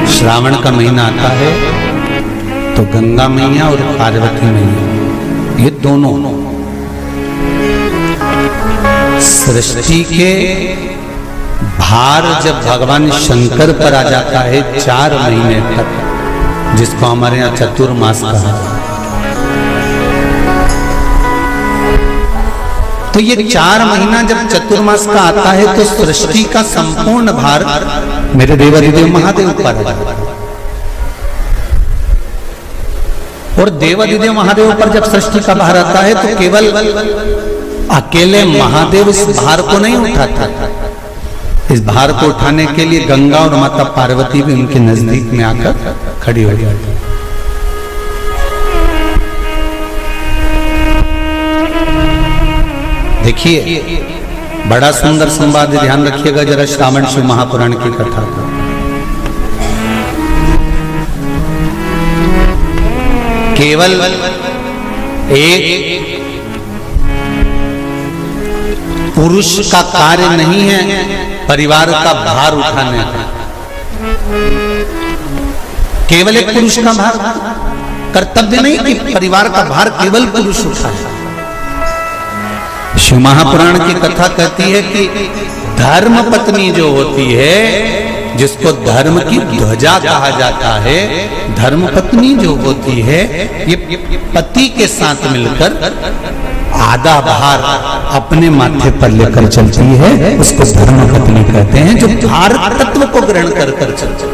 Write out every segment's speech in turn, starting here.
श्रावण का महीना आता है तो गंगा मैया और पार्वती मैया ये दोनों सृष्टि के भार जब भगवान शंकर पर आ जाता है 4 महीने तक, जिसको हमारे यहाँ चतुर्मास कहा जाता है, तो ये 4 महीना जब चतुर्मास का आता है तो सृष्टि का संपूर्ण भार मेरे देवाधिदेव महादेव पर आ जाता है। और देवाधिदेव महादेव पर जब सृष्टि का भार आता है तो केवल अकेले महादेव इस भार को नहीं उठाता, इस भार को उठाने के लिए गंगा और माता पार्वती भी उनके नजदीक में आकर खड़ी हो जाती है। देखिए बड़ा सुंदर संवाद, ध्यान रखिएगा जरा श्रावण शिव महापुराण की कथा का। केवल एक पुरुष का कार्य नहीं है परिवार का भार उठाने का, केवल एक पुरुष का भार कर्तव्य नहीं कि परिवार का भार केवल पुरुष उठाए। शिव महापुराण की कथा कहती है कि धर्म पत्नी जो होती है, जिसको धर्म की ध्वजा कहा जाता है, धर्म पत्नी जो होती है ये पति के साथ मिलकर आधा भार अपने माथे पर लेकर चलती है, उसको धर्म पत्नी कहते हैं, जो भार तत्व को ग्रहण कर कर चलती है।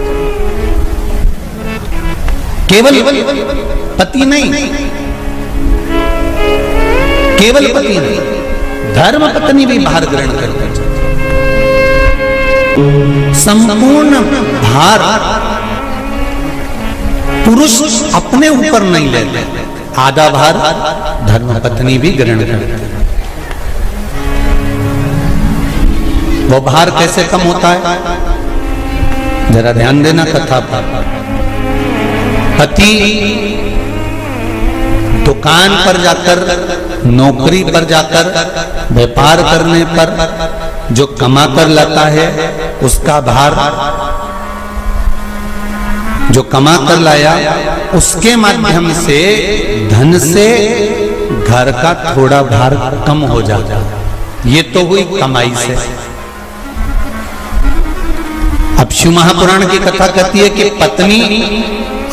केवल पति नहीं, केवल पति नहीं, धर्म पत्नी भी भार ग्रहण करते हैं। संपूर्ण भार पुरुष अपने ऊपर नहीं लेते, आधा भार धर्म पत्नी भी ग्रहण करते हैं। वो भार कैसे कम होता है, जरा ध्यान देना कथा पर। पति दुकान पर जाकर, नौकरी पर जाकर, व्यापार करने पर जो कमा कर लाता है उसका भार, जो कमा कर लाया उसके माध्यम से धन से घर का थोड़ा भार कम हो जाता है। ये तो हुई कमाई से। अब शिव महापुराण की कथा कहती है कि पत्नी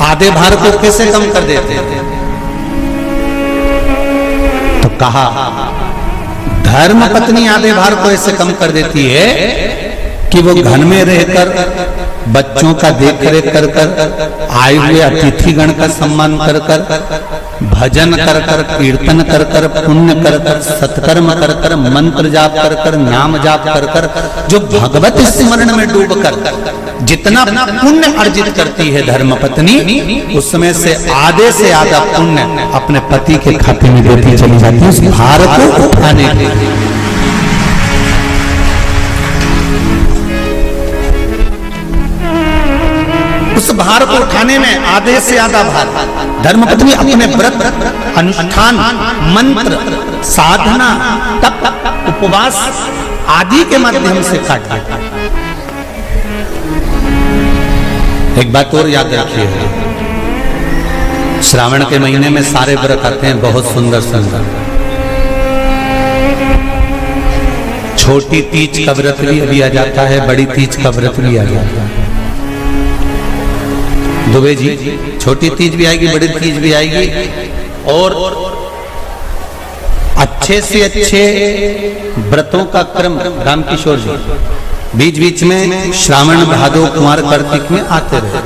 आधे भार को कैसे कम कर देते हैं, तो कहा धर्म पत्नी आधे भार को ऐसे कम कर देती है कि वो घर में रहकर बच्चों का देख रेख कर कर, आए हुए अतिथिगण का सम्मान कर कर, भजन कर कर, कीर्तन कर कर, पुण्य कर कर, सत्कर्म कर कर, मंत्र जाप कर कर, नाम जाप कर कर, जो भगवत स्मरण में डूब कर जितना पुण्य अर्जित करती है धर्म पत्नी, उसमें से आधे से आधा पुण्य अपने पति के खाते में देती चली जाती है, उस भार को उठाने के लिए। उस भार को उठाने में आधे से आधा भार धर्मपत्नी अपने व्रत, अनुष्ठान, मंत्र, साधना, तप, उपवास आदि के माध्यम से काटती है। एक बात और याद रखिए, श्रावण के महीने में सारे व्रत आते हैं, बहुत सुंदर सुंदर। छोटी तीज का व्रत भी आ जाता है, बड़ी तीज का व्रत भी आ जाता है। दुबे जी, छोटी तीज भी आएगी, बड़ी तीज भी आएगी, और अच्छे से अच्छे व्रतों का क्रम रामकिशोर जी बीच बीच में श्रावण, भादो, कुंवर, कार्तिक में आते रहे।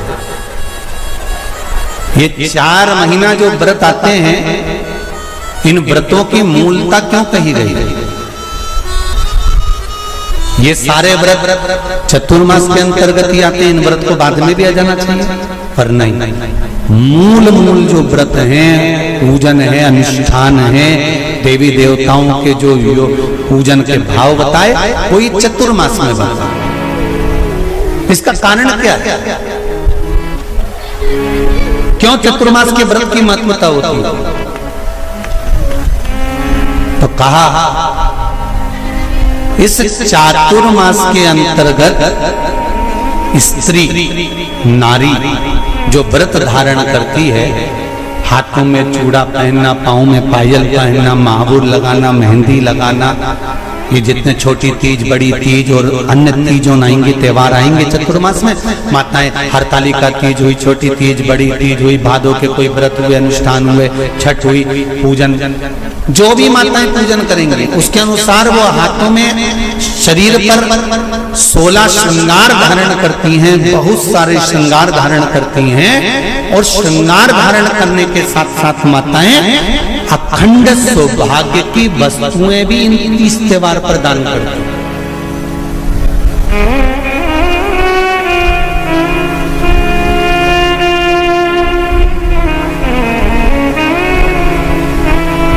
ये 4 महीना जो व्रत आते हैं, इन व्रतों की मूलता क्यों कही गई है? ये सारे व्रत चतुर्मास के अंतर्गत ही आते हैं, इन व्रत को बाद में भी आ जाना चाहिए, पर नहीं। मूल जो व्रत हैं, पूजन है, अनुष्ठान है, देवी देवताओं के जो पूजन के भाव बताए, कोई चतुर्मास में बताए। इसका कारण क्या है? क्यों चतुर्मास के व्रत की महत्वता होती है? तो कहा इस चातुर्मास के अंतर्गत स्त्री नारी जो व्रत धारण करती है, हाथों में चूड़ा पहनना, पाँव में पायल पहनना, महावर लगाना, मेहंदी लगाना, ये जितने छोटी तीज, बड़ी तीज और अन्य तीजों आएंगे, त्योहार आएंगे चतुर्मास में, माताएं हरतालिका तीज हुई, छोटी तीज, बड़ी तीज हुई, भादों के कोई व्रत हुए, अनुष्ठान हुए, छठ हुई, पूजन, जो भी माताएं पूजन करेंगी उसके अनुसार वो हाथों में, शरीर पर 16 श्रृंगार धारण करती हैं, बहुत सारे श्रृंगार धारण करती हैं, और श्रृंगार धारण करने के साथ साथ माताएं अखंड सौभाग्य की वस्तुएं भी इस त्योहार पर दान करती हैं।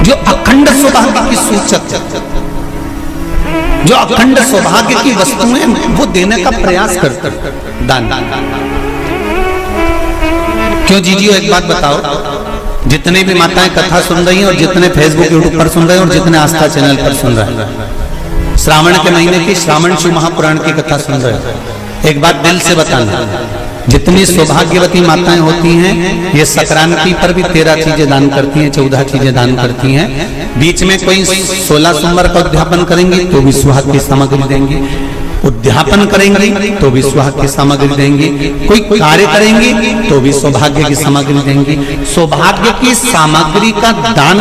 जो अखंड सौभाग्य की सूचक, जो अखंड सौभाग्य की वस्तुएं वो देने का प्रयास करते दान। क्यों जीजियो, एक बात बताओ, जितने भी माताएं कथा सुन रही हैं और जितने फेसबुक यूट्यूब पर सुन रहे हैं और जितने आस्था चैनल पर सुन रहे हैं, श्रावण के महीने की श्रावण शिव महापुराण की कथा सुन रहे हैं, एक बात दिल से बताना, जितनी सौभाग्यवती माताएं होती हैं ये संक्रांति पर भी 13 चीजें दान करती हैं, 14 चीजें दान करती हैं। बीच में कोई 16 सोमवार का उद्यापन करेंगी तो भी सुहाग की सामग्री देंगी, उद्यापन करेंगी तो भी सुहाग की सामग्री देंगी, कोई कार्य करेंगी तो भी सौभाग्य की सामग्री देंगी। सौभाग्य की सामग्री का दान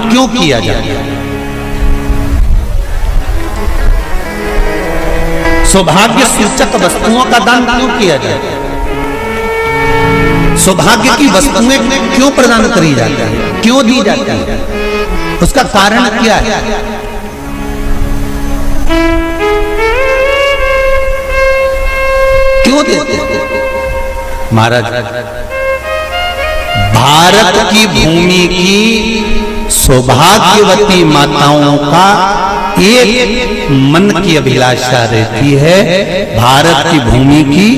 क्यों किया जाता है? सौभाग्य सूचक वस्तुओं का दान क्यों किया जाता है? सौभाग्य की वस्तुएं क्यों प्रदान करी जाती है, क्यों दी जाती है? उसका कारण क्या है? क्यों देते हैं महाराज? भारत की भूमि की सौभाग्यवती माताओं का एक मन की अभिलाषा रहती है, भारत की भूमि की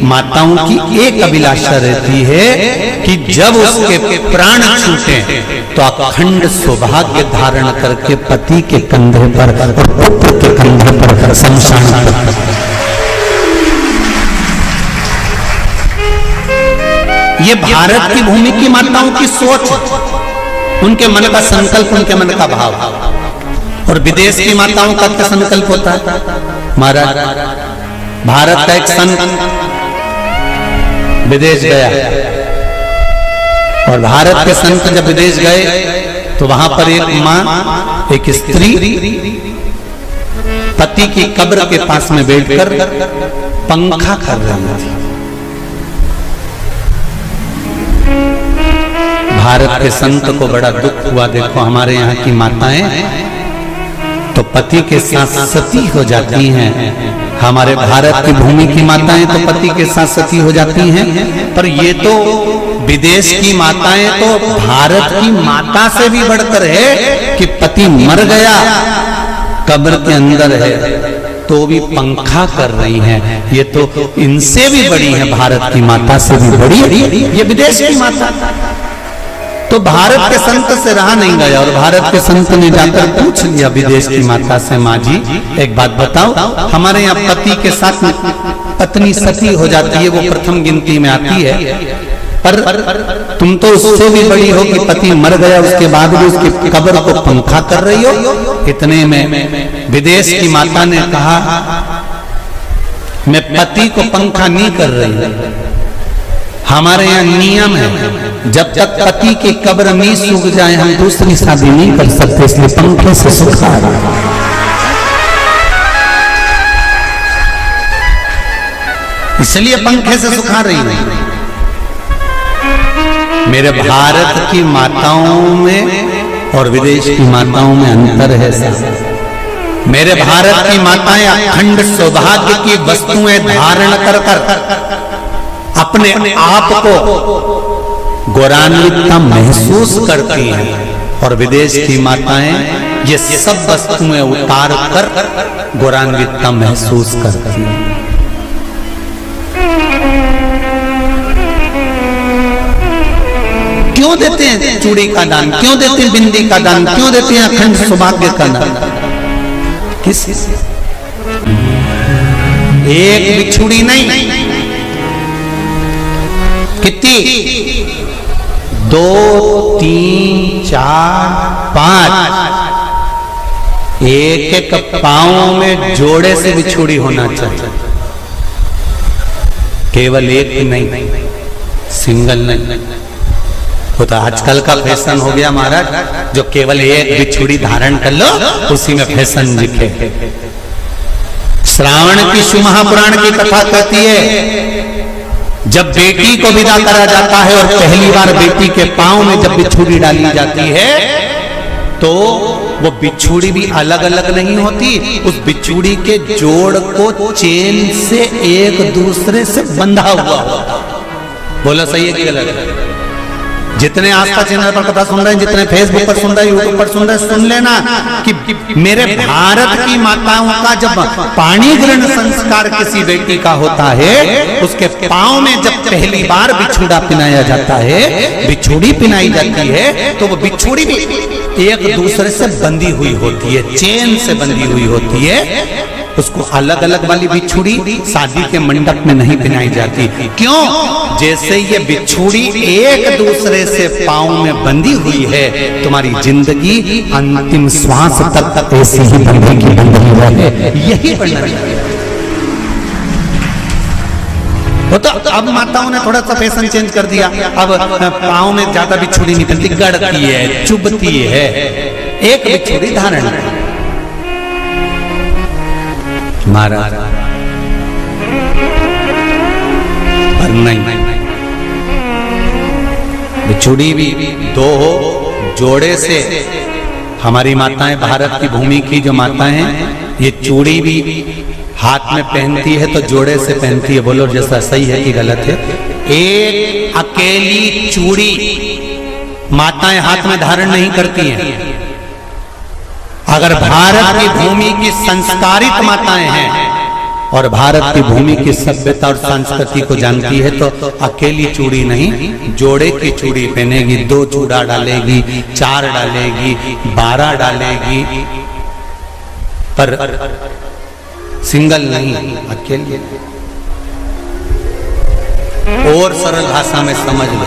माताओं की एक अभिलाषा रहती है कि जब उसके प्राण छूटे तो अखंड सौभाग्य धारण करके पति के कंधे पर और पुत्र के कंधे पर शमशान पर। ये भारत की भूमि की माताओं की सोच, उनके मन का संकल्प, उनके मन का भाव। और विदेश की माताओं का क्या संकल्प होता है महाराज? भारत का एक संत विदेश गया और भारत के संत जब विदेश गए तो वहां पर एक मां, एक स्त्री पति की कब्र के पास में बैठकर पंखा कर रही थी। भारत के संत को बड़ा दुख हुआ, देखो हमारे यहाँ की माताएं तो पति के साथ सती हो जाती हैं, हमारे भारत की भूमि की माताएं तो पति के साथ सती हो जाती हैं, पर ये तो विदेश की माताएं तो भारत की माता से भी बढ़कर है कि पति मर गया, कब्र के अंदर है तो भी पंखा कर रही हैं। ये तो इनसे भी बड़ी है, भारत की माता से भी बड़ी ये विदेश की माता। तो भारत के संत से रहा नहीं गया और भारत के संत ने जाकर पूछ लिया विदेश की माता से, माँ जी एक बात बताओ, हमारे यहाँ पति के साथ पत्नी सती हो जाती है, वो प्रथम गिनती में आती है, पर तुम तो उससे भी बड़ी हो कि पति मर गया उसके बाद भी उसकी कब्र को पंखा कर रही हो। इतने में विदेश की माता ने कहा, मैं पति को पंखा नहीं कर रही, हमारे यहाँ नियम है जब तक पति की कब्र नहीं सूख जाए हम दूसरी शादी नहीं कर सकते, इसलिए पंखे से सुखा रहा। इसलिए पंखे से सुखा रही है। मेरे भारत की माताओं में और विदेश की माताओं में अंतर है सर। मेरे भारत की माताएं अखंड सौभाग्य की वस्तुएं धारण कर कर अपने आप को गौरवान्वित महसूस करती हैं और विदेश की माताएं ये सब वस्तुएं उतार कर गौरवान्वित महसूस करती हैं। क्यों देते हैं चूड़ी का दान, क्यों देते हैं बिंदी का दान, क्यों देते हैं अखंड सौभाग्य का दान? किस एक बिछुड़ी नहीं, 2, 3, 4, 5 एक एक पांव में जोड़े से बिछुड़ी होना चाहिए, केवल एक नहीं, सिंगल नहीं। वो तो आजकल का फैशन हो गया महाराज, जो केवल एक बिछुड़ी धारण कर लो उसी में फैशन दिखे। श्रावण की शिव महापुराण की कथा कहती है, जब बेटी को विदा करा जाता है और पहली बार बेटी के पांव में जब बिछुड़ी डाली जाती है तो वो बिछुड़ी भी अलग अलग नहीं होती, उस बिछुड़ी के जोड़ को चेन से एक दूसरे से बंधा हुआ होता। बोलो सही है कि गलत? जितने आस्था चैनल पर कथा सुन रहे हैं, जितने फेसबुक पर सुन रहे हैं, यूट्यूब पर सुन रहे हैं, सुन लेना कि मेरे भारत की माताओं का जब पाणी ग्रहण संस्कार किसी बेटी का होता है, उसके पांव में जब पहली बार बिछुड़ा पिनाया जाता है, बिछुड़ी पिनाई जाती है, तो वो बिछुड़ी भी एक दूसरे से बंधी हुई होती है, चेन से बंधी हुई होती है। उसको अलग अलग वाली बिछुड़ी शादी के मंडप में नहीं पिनाई जाती। क्यों? जैसे ये बिछुड़ी एक दूसरे से पांव में बंधी हुई है, तुम्हारी जिंदगी अंतिम श्वास तक ऐसी ही बंधेगी, यही बनना चाहिए। तो अब माताओं ने थोड़ा सा फैशन चेंज कर दिया, अब पांव में ज्यादा बिछुड़ी नहीं पहनती, गड़ती है, चुभती है, एक बिछुड़ी धारण महाराज। पर नहीं, बिछुड़ी भी दो हो, जोड़े से। हमारी माताएं, भारत की भूमि की जो माताएं हैं, ये चूड़ी भी हाथ में पहनती है तो जोड़े से पहनती है। बोलो जैसा सही है कि गलत है? एक अकेली चूड़ी माताएं हाथ में धारण नहीं करती हैं। अगर भारत की भूमि की संस्कारित माताएं हैं और भारत की भूमि की सभ्यता और संस्कृति को जानती है तो अकेली चूड़ी नहीं, जोड़े की चूड़ी पहनेगी, 2 चूड़ा डालेगी, 4 डालेगी, 12 डालेगी, पर सिंगल नहीं, अकेले। और सरल भाषा में समझ लो,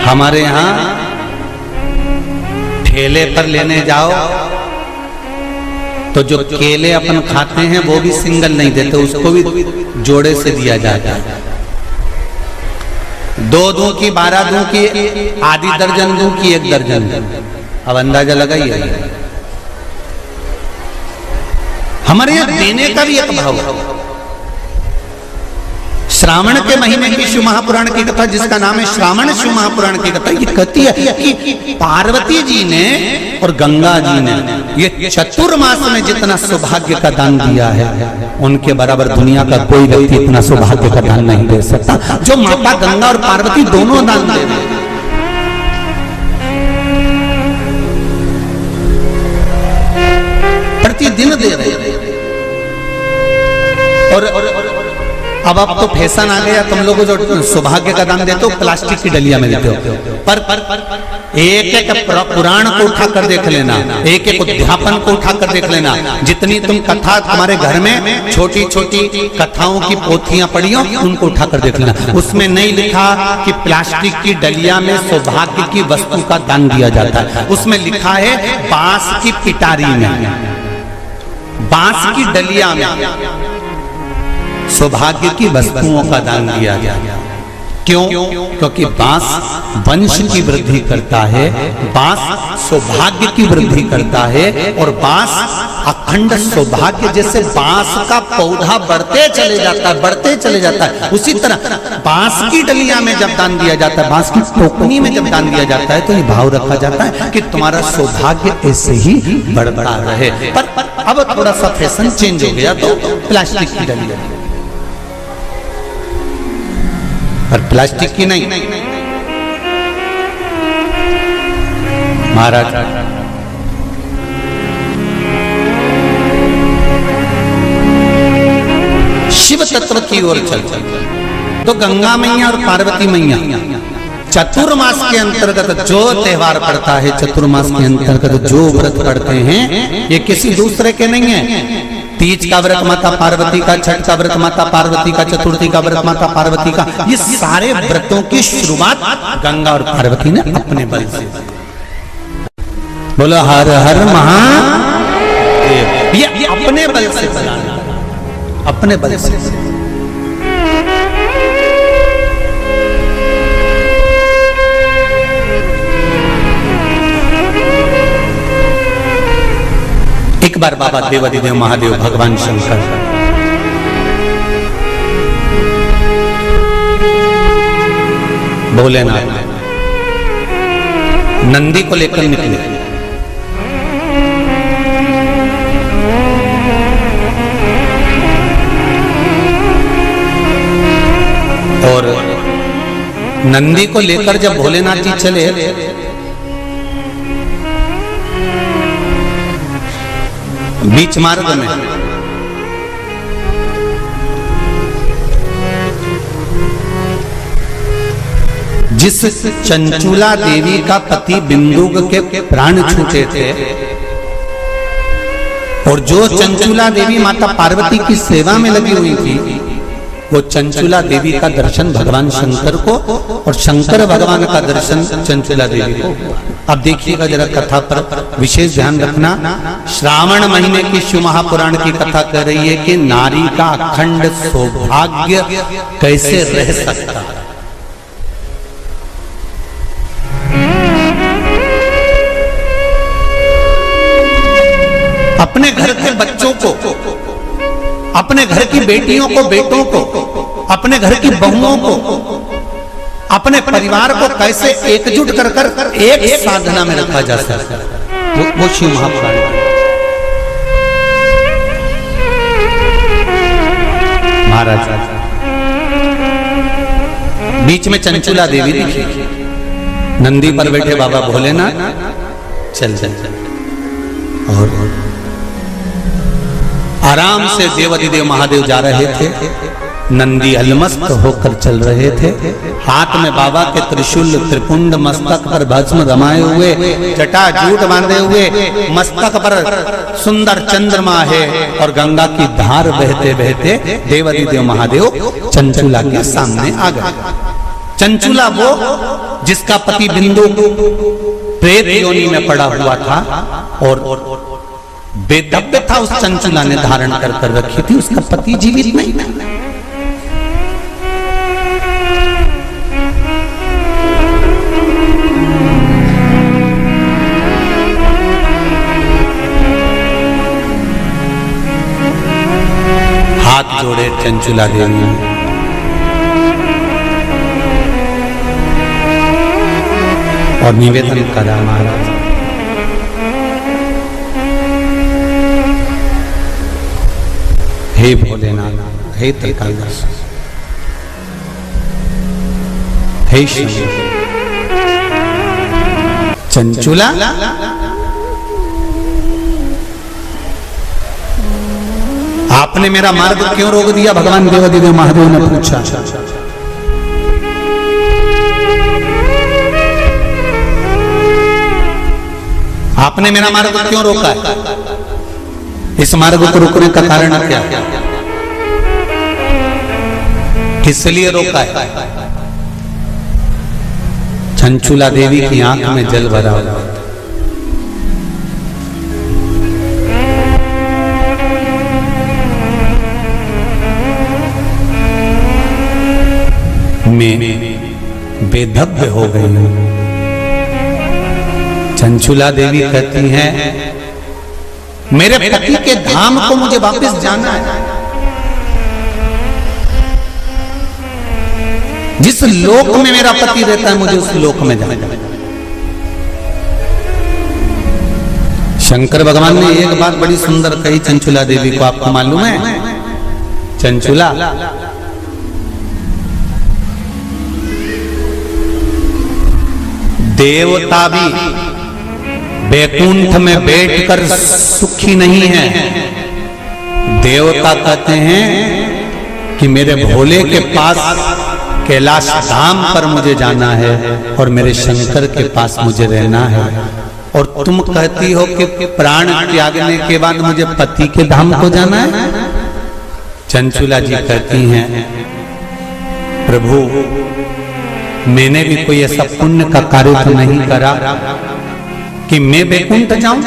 हमारे यहां ठेले पर लेने जाओ तो जो केले अपन खाते हैं वो भी सिंगल नहीं देते, उसको भी जोड़े से दिया जाता है। 2 दूं की, 12 दूं की, आधी दर्जन दूं की, 1 दर्जन दूं। अब अंदाजा लगाइए, हमारे यहां देने का भी एक भाव है। श्रावण के महीने की शिव महापुराण की कथा, जिसका नाम है श्रावण शिव महापुराण की कथा, ये कहती है कि पार्वती जी ने और गंगा जी ने ये चतुर्मास में जितना सौभाग्य का दान दिया है, उनके बराबर दुनिया का कोई व्यक्ति इतना सौभाग्य का दान नहीं दे सकता जो माता गंगा और पार्वती दोनों दान दे रहे हैं। प्रतिदिन दे रहे हैं। और अब तो फैशन आ गया, तुम लोगों जो सौभाग्य का दान देते हो प्लास्टिक की डलिया में देते हो, पर एक एक पुराण को उठा कर देख लेना, एक एक उद्यापन को उठा कर देख लेना। जितनी तुम कथा तुम्हारे घर में छोटी छोटी कथाओं की पोथियां पढ़ी हो, उनको उठा कर देख लेना, उसमें नहीं लिखा कि प्लास्टिक की डलिया में सौभाग्य की वस्तु का दान दिया जाता है। उसमें लिखा है बांस की पिटारी में, बांस की डलिया में सौभाग्य की वस्तुओं का दान दिया गया। क्यों? क्योंकि बांस वंश की वृद्धि करता है, बांस सौभाग्य की वृद्धि करता है, और बांस अखंड सौभाग्य। जैसे बांस का पौधा बढ़ते चले जाता है, बढ़ते चले जाता है, उसी तरह बांस की डलिया में जब दान दिया जाता है, बांस की टोकनी में जब दान दिया जाता है, तो ये भाव रखा जाता है कि तुम्हारा सौभाग्य ऐसे ही बढ़ता रहे। पर अब थोड़ा सा फैशन चेंज हो गया, तो प्लास्टिक की डलिया, पर प्लास्टिक की नहीं महाराज। शिव तत्व की ओर चलते तो गंगा मैया और पार्वती मैया चतुर्मास के अंतर्गत जो त्योहार पड़ता है, चतुर्मास के अंतर्गत जो व्रत पड़ते हैं, ये किसी दूसरे के नहीं है, तीज का व्रत माता पार्वती का, छठ का व्रत माता पार्वती का, चतुर्थी का व्रत माता पार्वती का, ये सारे व्रतों की शुरुआत गंगा और पार्वती ने अपने बल से। बोलो हर हर महादेव। ये अपने बल से बनाना, अपने बल से। एक बार बाबा देवाधिदेव महादेव भगवान शंकर भोलेनाथ नंदी को लेकर निकले। और नंदी को लेकर जब भोलेनाथ जी चले, बीच मार्ग में जिस चंचुला देवी का पति बिंदुक के प्राण छूटे थे और जो चंचुला देवी माता पार्वती की सेवा में लगी हुई थी, वो चंचुला देवी का दर्शन भगवान शंकर को और शंकर भगवान का दर्शन चंचुला देवी को। अब देखिएगा जरा कथा पर विशेष ध्यान रखना। श्रावण महीने की शिव महापुराण की कथा कह रही है कि नारी का अखंड सौभाग्य कैसे रह सकता है। अपने घर के बच्चों को, अपने घर की बेटियों को, बेटों को, अपने घर की बहुओं को, अपने परिवार को कैसे एकजुट कर कर एक साधना में रखा जा सकता है, वो शिव महापुराण। महाराज बीच में चंचुला देवी दिखी, नंदी पर बैठे बाबा भोलेनाथ चल चल चल, और आराम से देवाधिदेव महादेव जा रहे थे। नंदी अलमस्त होकर चल रहे थे, हाथ में बाबा के त्रिशूल त्रिपुंड, मस्तक पर भस्म रमाए हुए, जटा जूट बांधे हुए, मस्तक पर सुंदर चंद्रमा है और गंगा की धार बहते बहते देवाधिदेव महादेव चंचुला के सामने आ गए। चंचुला वो जिसका पति बिंदु प्रेत योनि में पड़ा हुआ था और बेदब्य था, उस चंचुला ने धारण कर कर रखी थी, उसका पति जीवित नहीं था। हाथ जोड़े चंचुला देवी ने और निवेदन करा, महाराज हे भोलेनाथ, हे त्रिकालदर्श, हे शिव, चंचुला आपने मेरा मार्ग क्यों रोक दिया? भगवान देवाधिदेव महादेव ने पूछा। आपने मेरा मार्ग क्यों रोका है? इस मार्ग को रोकने का कारण क्या? किस लिए रोका है? चंचुला देवी की आंख में जल भरा हुआ। मैं बेधब्य हो गई हूं। चंचुला देवी कहती हैं, मेरे पति के धाम को मुझे वापस जाना है। जिस लोक में मेरा पति रहता है मुझे उस लोक में जाना है। शंकर भगवान ने एक बात बड़ी सुंदर कही चंचुला देवी को, आपको मालूम है? चंचुला, देवता भी बैकुंठ में बैठकर सुखी नहीं है। देवता कहते हैं कि मेरे भोले के पास कैलाश धाम पर मुझे जाना है और मेरे शंकर के पास मुझे रहना है। और तुम कहती हो कि प्राण त्यागने के बाद मुझे पति के धाम को जाना है। चंचुला जी कहती हैं, प्रभु मैंने भी कोई ऐसा पुण्य का कार्य तो नहीं करा कि मैं वैकुंठ जाऊं,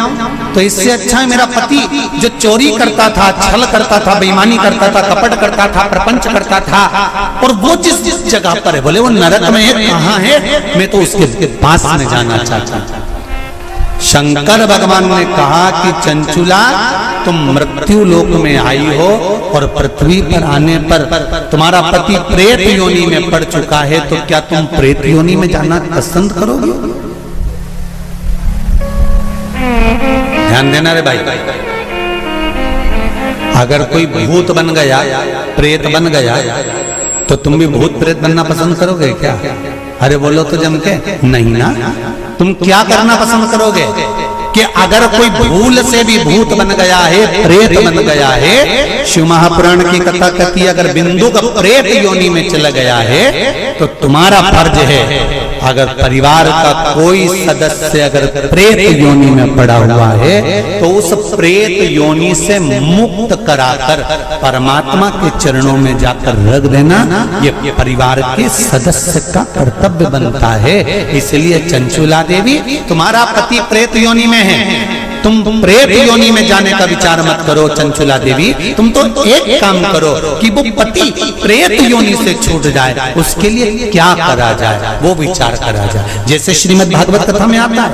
तो इससे अच्छा है मेरा पति जो चोरी करता था, छल करता था, बेईमानी करता था, कपट करता था, प्रपंच करता था, और वो जिस जगह पर है, बोले वो नरक में है, कहां है, मैं तो उसके पास में जाना चाहता हूं। शंकर भगवान ने कहा कि चंचुला तुम मृत्यु लोक में आई हो और पृथ्वी पर आने पर तुम्हारा पति प्रेत योनि में पड़ चुका है, तो क्या तुम प्रेत योनि में जाना पसंद करोगे? ध्यान देना रे भाई, अगर कोई भूत बन गया, प्रेत बन गया, तो तुम भी भूत प्रेत बनना पसंद करोगे क्या? अरे बोलो तो जम के नहीं ना। तुम क्या करना पसंद करोगे कि अगर कोई भूल से भी भूत बन गया है, प्रेत बन गया है, शिव महापुराण की कथा कहती है अगर बिंदु का प्रेत योनि में चला गया है, तो तुम्हारा फर्ज है अगर परिवार का कोई सदस्य अगर प्रेत योनि में पड़ा हुआ है तो उस प्रेत योनि से मुक्त कराकर परमात्मा के चरणों में जाकर रख देना, ये परिवार के सदस्य का कर्तव्य बनता है। इसलिए चंचुला देवी तुम्हारा पति प्रेत योनि में है, तुम प्रेत योनि में जाने का विचार मत करो। चंचुला देवी तुम तो एक काम करो कि वो पति प्रेत योनि से छूट जाए, उसके लिए क्या करा जाए वो विचार करा जाए। जैसे श्रीमद् भागवत कथा में आता है,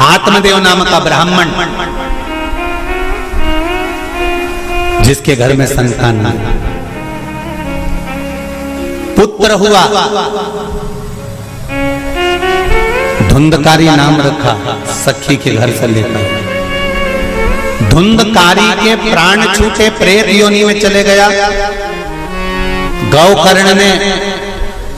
आत्मदेव नाम का ब्राह्मण जिसके घर में संतान नहीं, पुत्र हुआ, धुंधकारी नाम रखा सखी के घर से लेकर। धुंधकारी के प्राण छूटे, प्रेत योनि में चले गया।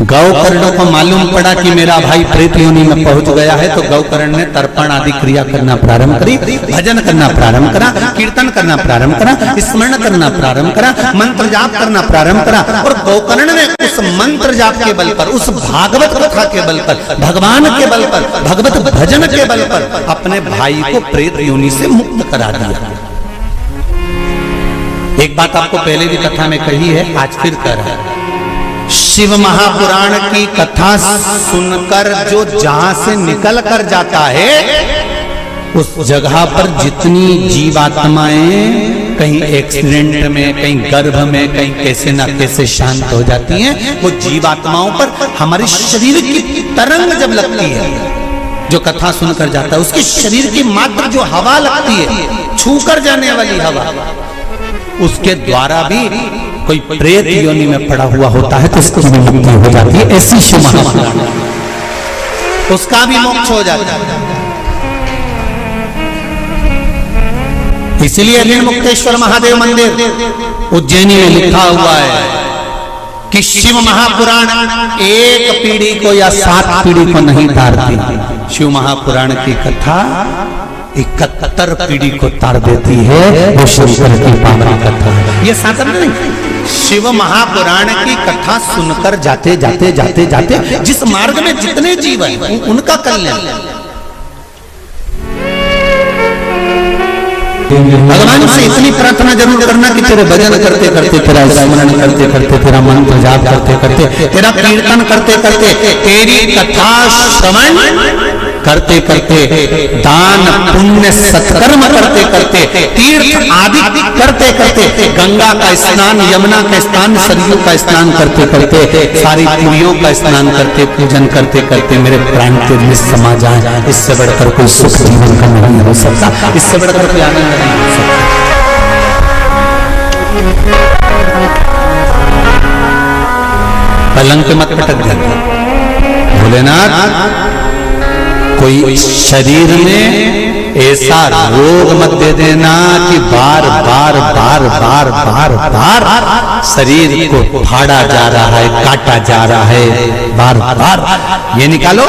गौकर्ण को मालूम पड़ा कि मेरा भाई प्रेत योनि में पहुंच गया है, तो गौकर्ण ने तर्पण आदि क्रिया करना प्रारंभ करी, भजन करना प्रारंभ करा, कीर्तन करना प्रारंभ करा, स्मरण करना प्रारंभ करा, मंत्र जाप करना प्रारंभ करा। और गौकर्ण ने उस मंत्र जाप के बल पर, उस भागवत कथा के बल पर, भगवान के बल पर, भगवत भजन के बल पर अपने भाई को प्रेत योनि से मुक्त करा दिया। एक बात आपको पहले भी कथा में कही है, आज फिर कह रहा है। शिव महापुराण की कथा सुनकर जो जहां से निकल कर जाता है, उस जगह पर जितनी जीवात्माएं कहीं एक्सीडेंट में, कहीं गर्भ में, कहीं कैसे ना कैसे शांत हो जाती हैं, वो जीवात्माओं पर हमारे शरीर की तरंग जब लगती है, जो कथा सुनकर जाता है, उसके शरीर की मात्र जो हवा लगती है, छूकर जाने वाली हवा, उसके द्वारा भी कोई प्रेत योनि में पड़ा हुआ होता है तो उसकी मुक्ति हो जाती है। ऐसी शिव महापुराण, उसका भी मोक्ष हो जाता है। इसलिए ऋणमुक्तेश्वर महादेव मंदिर उज्जैनी में लिखा हुआ है कि शिव महापुराण एक पीढ़ी को या 7 पीढ़ी को नहीं तारती। शिव महापुराण की कथा 71 पीढ़ी को तार देती है। वो शंकर की पावन कथा है, ये साधारण नहीं। शिव महापुराण की कथा सुनकर जाते जाते जाते जाते जिस मार्ग में जितने जीव हैं उनका कल्याण। भगवान से इतनी प्रार्थना जरूर करना कि तेरे भजन करते करते, तेरा स्मरण करते करते, तेरा मंत्र जाप करते करते, तेरा कीर्तन करते करते, तेरी कथा श्रवण करते करते, दान पुण्य सत्कर्म करते करते, तीर्थ आदि करते करते, गंगा का स्नान, यमुना का स्नान, सरयू का स्नान करते करते, सारी तिथियों का स्नान करते, पूजन करते करते मेरे प्राण के में समा जाए, इससे बढ़कर कोई सुख जीवन का नहीं हो सकता, इससे बढ़कर कोई आनंद नहीं हो सकता। पलंग पे मत पटक देना भोलेनाथ, कोई शरीर में ऐसा रोग मत दे देना कि बार बार बार बार बार बार शरीर को फाड़ा जा रहा है, काटा जा रहा है, बार बार ये निकालो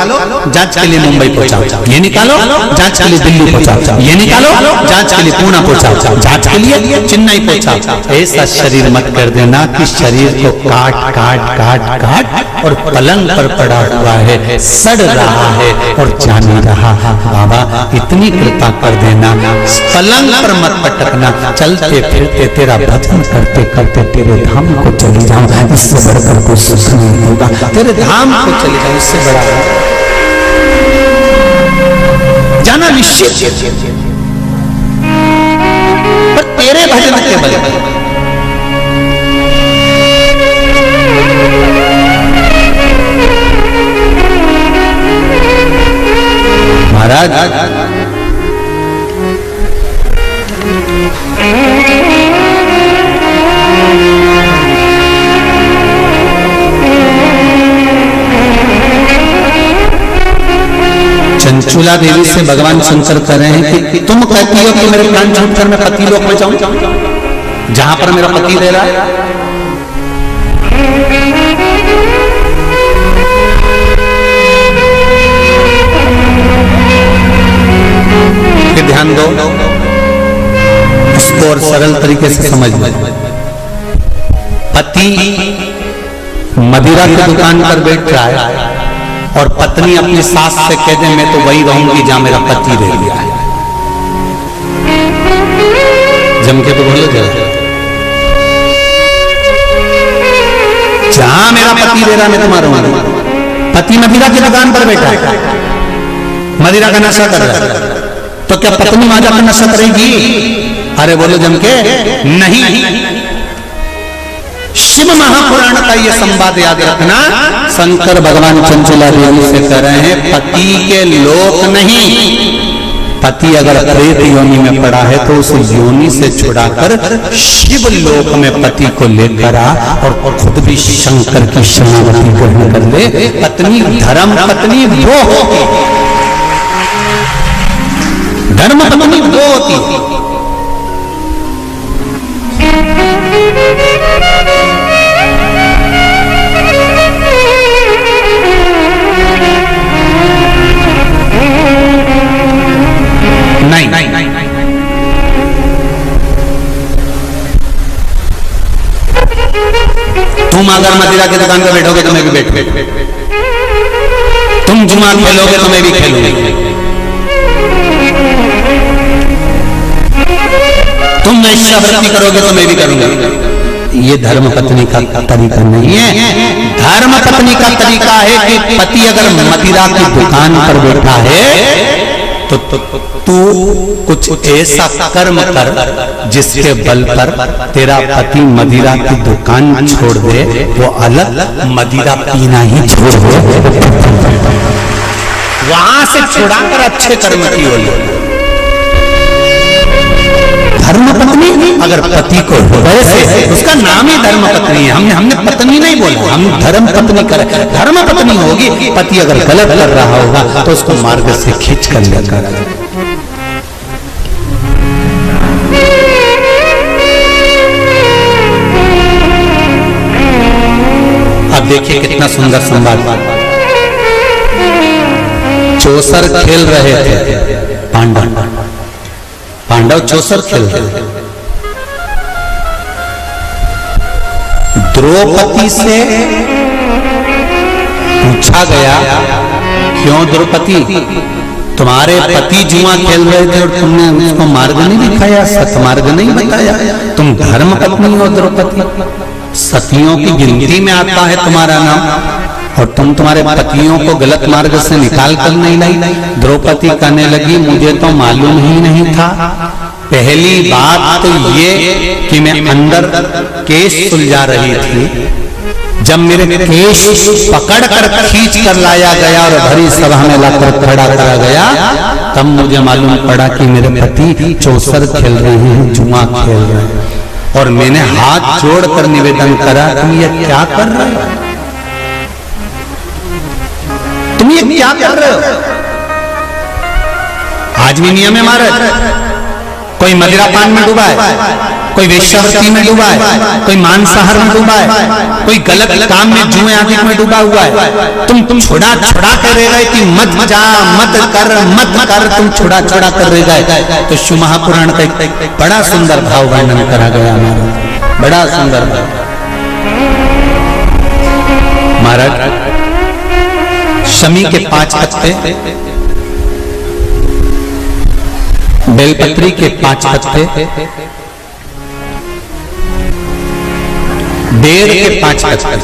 जांच के लिए मुंबई पहुंचाओ, ये निकालो जांच के लिए दिल्ली पहुंचाओ, ये निकालो जांच के लिए पुणे पहुंचाओ, जांच के लिए चेन्नई पहुंचाओ। ऐसा शरीर मत कर देना कि शरीर को काट काट काट काट और पलंग पर पड़ा हुआ है, सड़ रहा है और जा नहीं रहा। बाबा इतनी कृपा कर देना, पलंग पर मत पटकना, चलते फिरते तेरा भजन करते करते तेरे धाम को चली जाऊं, इससे बढ़कर कोई सुख नहीं होगा। तेरे धाम को चली जाऊं, इससे बड़ा जाना निश्चित, पर तेरे भजन के बल पर। महाराज चंचुला देवी से भगवान शंकर कह रहे हैं कि तुम कहती हो कि मेरे प्राण छूटकर मैं पति लोक में जाऊं, जहां पर मेरा पति रह रहा है। ध्यान दो इसको और सरल तरीके से समझ लो। पति मदिरा की दुकान पर बैठ रहा है और पत्नी अपनी सास से कह दे मैं तो वही रहूंगी जहां मेरा पति रह गया है। जम के तो बोलो जरा, जहां मेरा पति रह रहा मैं तो मारूंगा। पति मदिरा की दुकान पर बैठा है, मदिरा का नशा कर रहा है, तो क्या पत्नी वहां जाकर नशा करेगी? अरे बोलो जम के नहीं। शिव महापुराण का ये संवाद याद रखना। शंकर भगवान चंचुला देवी से कह रहे हैं पति के लोक नहीं, पति अगर प्रेत योनि में पड़ा है तो उस योनि से छुड़ाकर शिव लोक में पति को लेकर आ और खुद भी शंकर की शरणागति ग्रहण कर ले। पत्नी धर्म पत्नी वो होती, धर्म पत्नी वो होती। नहीं, तुम अगर मदिरा की दुकान पर बैठोगे तो मैं भी बैठूंगा, तुम जुआ खेलोगे तो मैं भी खेलूंगी, तुम वैश्यावृत्ति करोगे तो मैं भी करूंगा। ये धर्म पत्नी का तरीका नहीं है। धर्म पत्नी का तरीका है कि पति अगर मदिरा की दुकान पर बैठा है तो तू कुछ ऐसा कर्म कर जिसके बल पर तेरा पति मदिरा की दुकान छोड़ दे, वो अलग मदिरा पीना ही छोड़ दे, वहां से छुड़ाकर अच्छे कर्म की ओर। धर्म पत्नी अगर पति को वैसे, उसका नाम ही धर्म पत्नी है। हमने पत्नी नहीं बोला, हम धर्म पत्नी कर। धर्म पत्नी होगी, पति अगर गलत कर रहा होगा तो उसको मार्ग से खींच कर लेकर। अब देखिए कितना सुंदर संवाद। चौसर खेल रहे थे पांडव चौसर खेल रहे। द्रौपदी से पूछा गया क्यों द्रौपदी, तुम्हारे पति जुआ खेल रहे थे और तुमने उसको मार्ग नहीं दिखाया, सतमार्ग नहीं बताया, तुम धर्म पत्नी हो द्रौपदी, सतियों की गिनती में आता है तुम्हारा नाम, और तुम तुम्हारे पतियों को गलत मार्ग से निकाल कर नहीं लाई। द्रौपदी कहने लगी मुझे तो मालूम ही नहीं था। पहली बात तो ये कि मैं अंदर केस सुलझा रही थी, जब मेरे केस पकड़ कर खींच कर लाया गया और भरी सभा में लाकर खड़ा करा गया, तब मुझे मालूम पड़ा कि मेरे पति चौसर खेल रहे हैं, जुआ खेल रहे हैं, और मैंने हाथ जोड़कर निवेदन करा तुम ये क्या कर रहे हो, तुम ये क्या कर रहे हो। आज भी नियम है महाराज, कोई मदिरा पान में डूबा है कोई वेश्यावृत्ति में डूबा है, कोई मांसाहार में डूबा है, कोई गलत काम में जुए आदि में डूबा हुआ है, तुम छुड़ा छुड़ा कर रह गए कि मत जा मत कर, तुम छुड़ा छुड़ा कर रह गए। तो शिव महापुराण का एक बड़ा सुंदर भाव वर्णन करा गया हमारा, बड़ा सुंदर भाव। महाराज शमी के 5 पत्ते, बेलपत्री के 5 पत्ते, बेर के 5 पत्ते,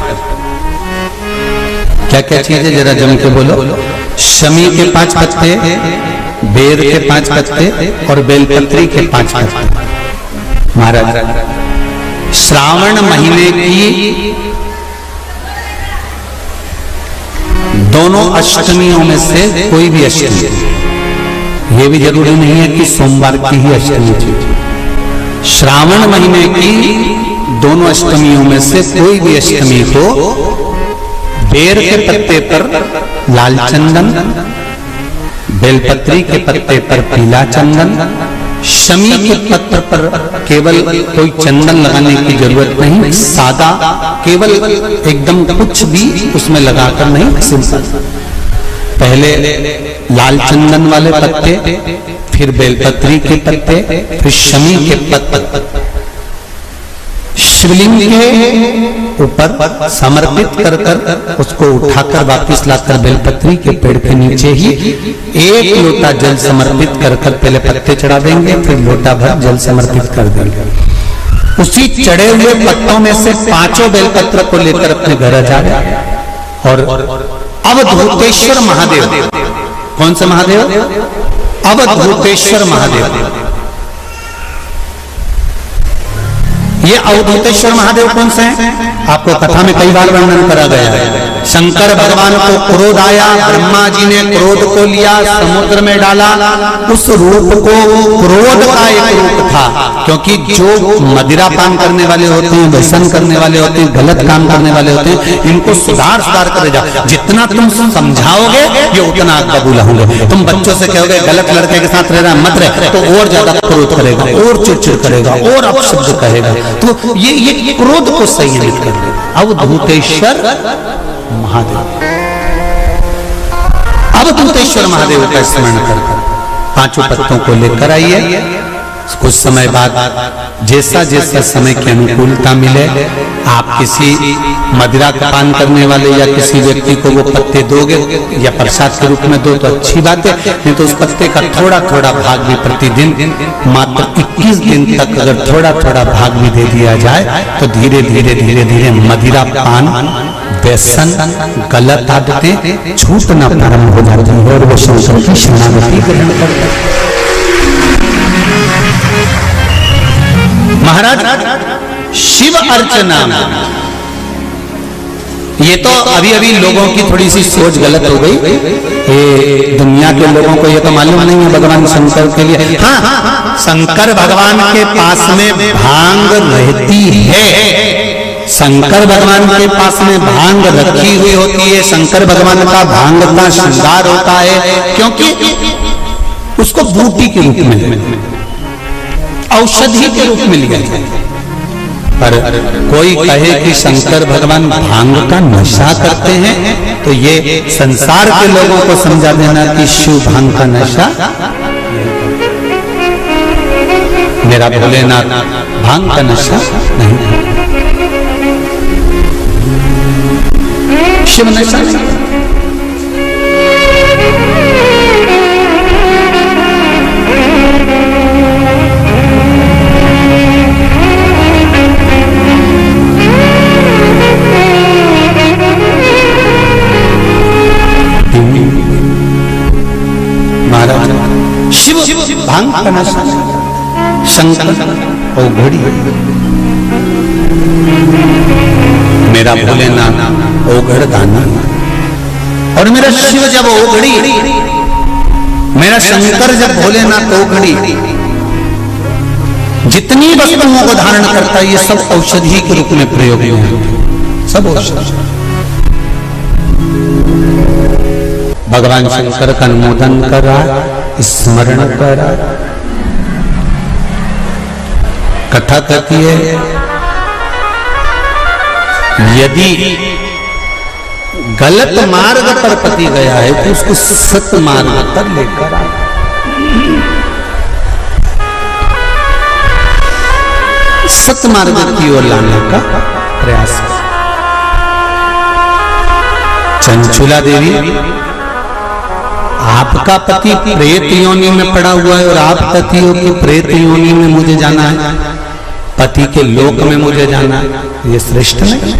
क्या क्या चीज है जरा जम के बोलो। शमी के 5 पत्ते, बेर के 5 पत्ते और बेलपत्री के 5 पत्ते। महाराज श्रावण महीने की दोनों अष्टमियों में से कोई भी अष्टमी, ये भी जरूरी नहीं है कि सोमवार की ही अष्टमी थी, श्रावण महीने की दोनों अष्टमियों में से कोई भी अष्टमी को बेर के पत्ते पर लाल चंदन, बेलपत्री के पत्ते पर पीला चंदन, शमी के पत्र पर केवल कोई चंदन लगाने की जरूरत नहीं, सादा केवल एकदम कुछ भी उसमें लगाकर नहीं, सिंपल पहले लाल चंदन वाले पत्ते, फिर बेलपत्री के पत्ते, फिर शमी के पत्ते शिवलिंग के ऊपर समर्पित कर उसको उठाकर वापस लाकर बेलपत्री के पेड़ के नीचे ही 1 लोटा जल समर्पित कर पहले पत्ते चढ़ा देंगे, फिर लोटा भर जल समर्पित कर देंगे। उसी चढ़े हुए पत्तों में से 5 बेलपत्र को लेकर अपने घर आ जाए और अवधूतेश्वर महादेव, कौन सा महादेव? अवधूतेश्वर महादेव। ये अवधूतेश्वर महादेव कौन से हैं? आपको कथा में कई बार वर्णन करा गया है। शंकर भगवान को क्रोध आया, ब्रह्मा जी ने क्रोध को लिया, समुद्र में डाला। उस रूप को क्रोध का एक रूप था, क्योंकि जो मदिरा पान करने वाले होते हैं, व्यसन करने वाले होते हैं, गलत काम करने वाले होते हैं, इनको सुधार कर जा। जितना तुम समझाओगे ये उतना आग बबूला होंगे। तुम बच्चों से कहोगे गलत लड़के के साथ रह रहा मत रह, तो और ज्यादा क्रोध करेगा, और चिड़चिड़ करेगा, और अपशब्द कहेगा। तो ये क्रोध को संयमित कर दे। अवधूतेश्वर महादेव, अवधूतेश्वर महादेव का स्मरण कर 5 पत्तों को लेकर आइए। कुछ समय बाद जैसा जैसा समय की अनुकूलता मिले, आप किसी मदिरा का पान करने वाले या किसी व्यक्ति को वो पत्ते दोगे या प्रसाद के रूप में दो तो अच्छी बात है, नहीं तो उस पत्ते का थोड़ा थोड़ा भाग भी प्रतिदिन मात्र 21 दिन तक अगर थोड़ा थोड़ा भाग भी दे दिया जाए तो धीरे धीरे धीरे धीरे मदिरा पान, व्यसन, गलत आदतें छूटना प्रारंभ हो जाती है और वो शंकर की शरणागति ग्रहण करते हैं। महाराज शिव अर्चना, ये तो अभी अभी लोगों की थोड़ी सी सोच गलत हो गई। ये दुनिया के लोगों को ये तो मालूम नहीं है भगवान शंकर के लिए। हाँ, शंकर भगवान के पास में भांग रहती है, शंकर भगवान के पास में भांग रखी हुई होती है। शंकर भगवान का भांग का श्रृंगार होता है, क्योंकि उसको बूटी के रूप में, औषधि के रूप में लिया जाए। पर कोई कहे कि शंकर भगवान भांग का नशा करते हैं, तो ये संसार के लोगों को समझा देना कि शिव भांग का नशा, मेरा भोलेनाथ भांग का नशा नहीं, शिव नशा नहीं। शिव भांग का नशा, शंकर ओघड़ी, मेरा भोलेनाथ ओघड़ दानी, और मेरा शिव जब ओघड़ी, मेरा शंकर जब भोलेनाथ ओघड़ी, जितनी वस्तुओं को धारण करता है ये सब औषधि के रूप में प्रयोग में है, सब औषधि। भगवान शंकर का अनुमोदन कर रहा, स्मरण कर रहा। कथा कहती है यदि गलत मार्ग पर पति गया है तो उसको सत मार्ग पर लेकर आए। सत मार्ग की ओर लाने का प्रयास कर। चंचुला देवी, आपका पति प्रेत योनि में पड़ा हुआ है और आप कहती हो कि प्रेत योनि में मुझे जाना है, पति के लोक में मुझे जाना है, ये श्रेष्ठ नहीं।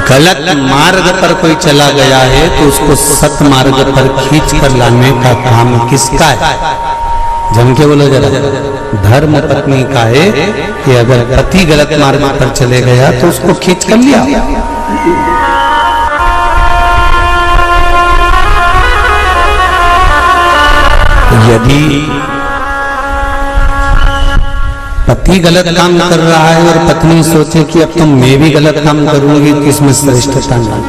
गलत मार्ग पर कोई चला गया है तो उसको सत मार्ग पर खींच कर लाने का काम किसका है? जम के बोलो जरा। धर्म पत्नी का है कि अगर पति गलत मार्ग पर चले गया तो उसको खींच कर लिया। यदि पति गलत काम कर रहा है और पत्नी सोचे कि अब तो मैं भी गलत काम करूंगी तो इसमें श्रेष्ठता नहीं,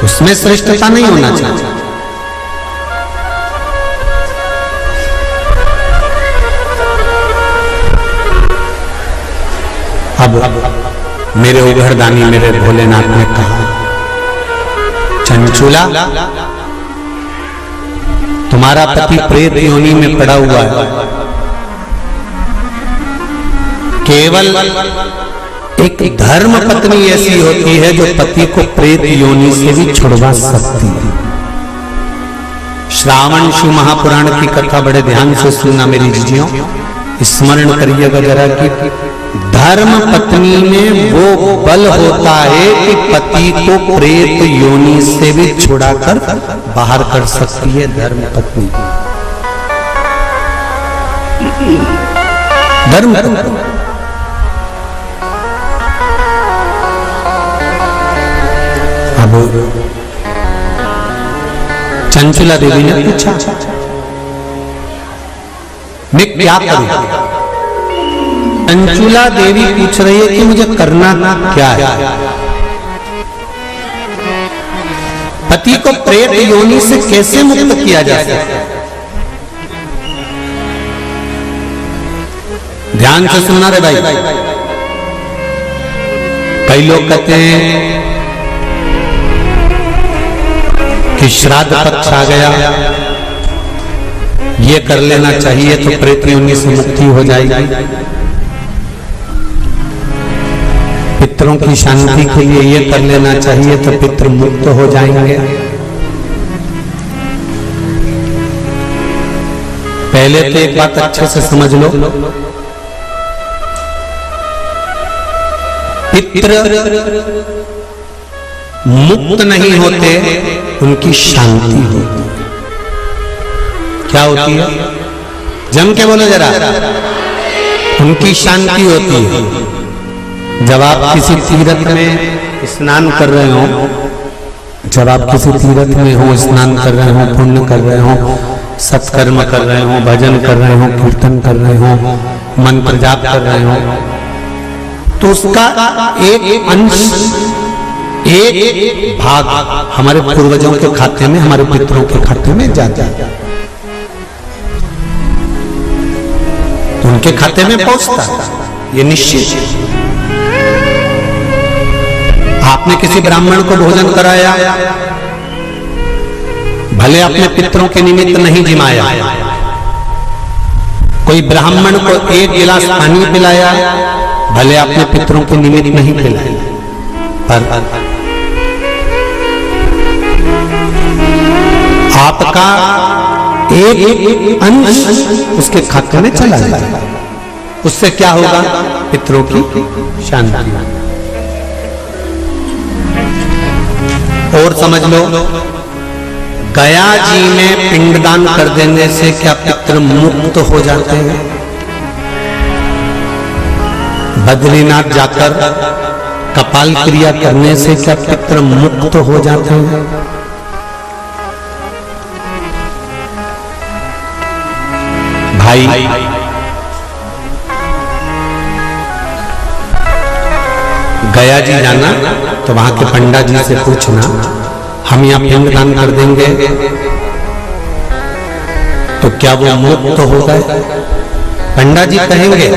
उसमें श्रेष्ठता नहीं होना चाहिए। अब मेरे उघरदानी मेरे भोलेनाथ ने कहा, चंचुला तुम्हारा पति प्रेत योनि में पड़ा हुआ है, केवल एक धर्म पत्नी ऐसी होती है जो पति को प्रेत योनि से भी छुड़वा सकती है। श्रावण शिव महापुराण की कथा बड़े ध्यान से सुनना मेरी जीजियों, स्मरण करिएगा जरा कि धर्म पत्नी में वो बल होता है कि पति को प्रेत योनि से भी छुड़ाकर बाहर कर सकती है। धर्म पत्नी, धर्म पत्नी। अब चंचुला देवी ने पूछा मैं क्या करूं? चंचुला देवी पूछ रही है कि मुझे करना क्या है? पति को प्रेत योनि से कैसे मुक्त किया जा सकता है? ध्यान से सुनना रे भाई। कई लोग कहते हैं कि श्राद्ध पक्ष आ गया, ये कर लेना चाहिए तो प्रेत योनि से मुक्ति हो जाएगी। पितरों की शांति के लिए ये कर लेना चाहिए तो पितृ मुक्त हो जाएंगे। पहले तो एक बात अच्छे से समझ लो, पितृ मुक्त नहीं होते, उनकी शांति होती है। क्या होती है? जम के बोलो जरा। उनकी शांति होती है। जब आप किसी तीर्थ में स्नान कर रहे हो, जब आप किसी तीर्थ में हो, स्नान कर रहे हो, पुण्य कर रहे हो, सत्कर्म कर रहे हो, भजन कर रहे हो, कीर्तन कर रहे हो, मंत्र जाप कर रहे हो, तो उसका एक अंश, एक भाग हमारे पूर्वजों के खाते में, हमारे पितरों के खाते में जाता है, तो उनके खाते में पहुंचता है, ये निश्चित है। आपने किसी ब्राह्मण को भोजन कराया, भले अपने पितरों के निमित्त नहीं जिमाया, कोई ब्राह्मण को एक गिलास पानी पिलाया, भले अपने पितरों के निमित्त नहीं पिलाया, पर आपका एक अंश उसके खाते में चला जाएगा। उससे क्या होगा? पितरों की शांति। और समझ लो, गया जी में पिंडदान कर देने से क्या पितृ मुक्त हो जाते हैं? बद्रीनाथ जाकर कपाल क्रिया करने से क्या पितृ मुक्त हो जाते हैं? भाई, गया जी जाना तो वहां के पंडा जी से पूछना, हम यहाँ पिंडदान कर देंगे तो क्या वो मुक्त हो गए? पंडा जी कहेंगे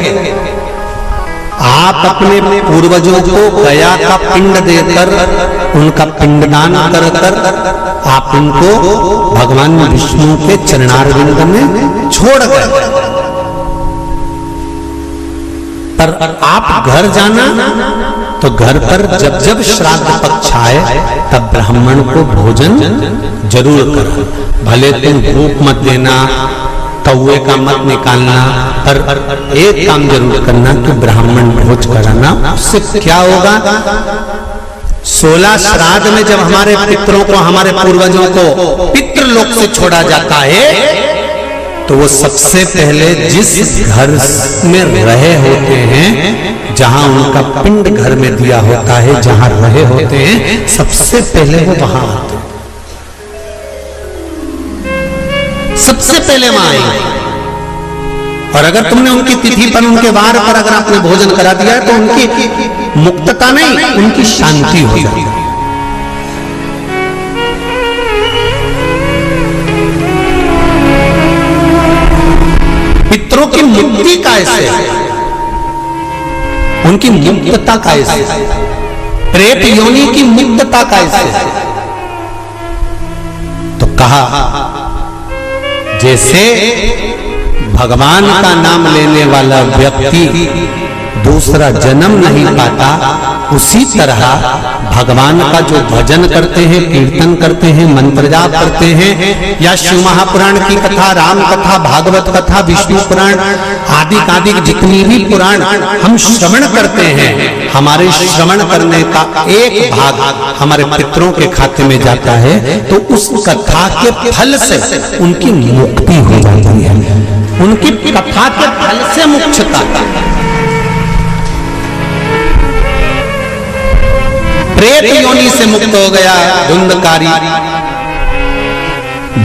आप अपने पूर्वजों को गया का पिंड देकर, उनका पिंडदान कर कर आप उनको भगवान विष्णु के चरणारविंद में छोड़ गए। पर आप घर जाना तो घर पर जब जब श्राद्ध पक्ष आए तब ब्राह्मण को भोजन जरूर करो। भले तुम भूख मत देना, कौए का मत निकालना, पर एक काम जरूर करना कि ब्राह्मण भोज कराना। उससे क्या होगा? 16 श्राद्ध में जब हमारे पितरों को, हमारे पूर्वजों को पितृलोक से छोड़ा जाता है तो वो सबसे पहले जिस घर में रहे होते हैं, जहां उनका पिंड घर में दिया होता है, जहां रहे होते हैं, सबसे पहले वो वहां आते हैं, सबसे पहले वहां आएंगे। और अगर तुमने उनकी तिथि पर, उनके वार पर अगर आपने भोजन करा दिया है तो उनकी मुक्तता नहीं, उनकी शांति हो जाती है। पितरों की मुक्ति कैसे, उनकी मुक्तता कैसे, प्रेत योनि की मुक्तता कैसे? तो कहा जैसे भगवान का नाम लेने वाला व्यक्ति दूसरा जन्म नहीं पाता, उसी तरह भगवान का जो भजन करते हैं, कीर्तन करते हैं, मंत्र जाप करते हैं, या शिव महापुराण की कथा, राम कथा, भागवत कथा, विष्णु पुराण आदि जितनी भी पुराण हम श्रवण करते हैं, हमारे श्रवण करने का एक भाग हमारे पितरों के खाते में जाता है, तो उस कथा के फल से उनकी मुक्ति हो जाती है, उनकी कथा के फल से मुक्तता। प्रेत योनि से मुक्त हो गया धुंधकारी,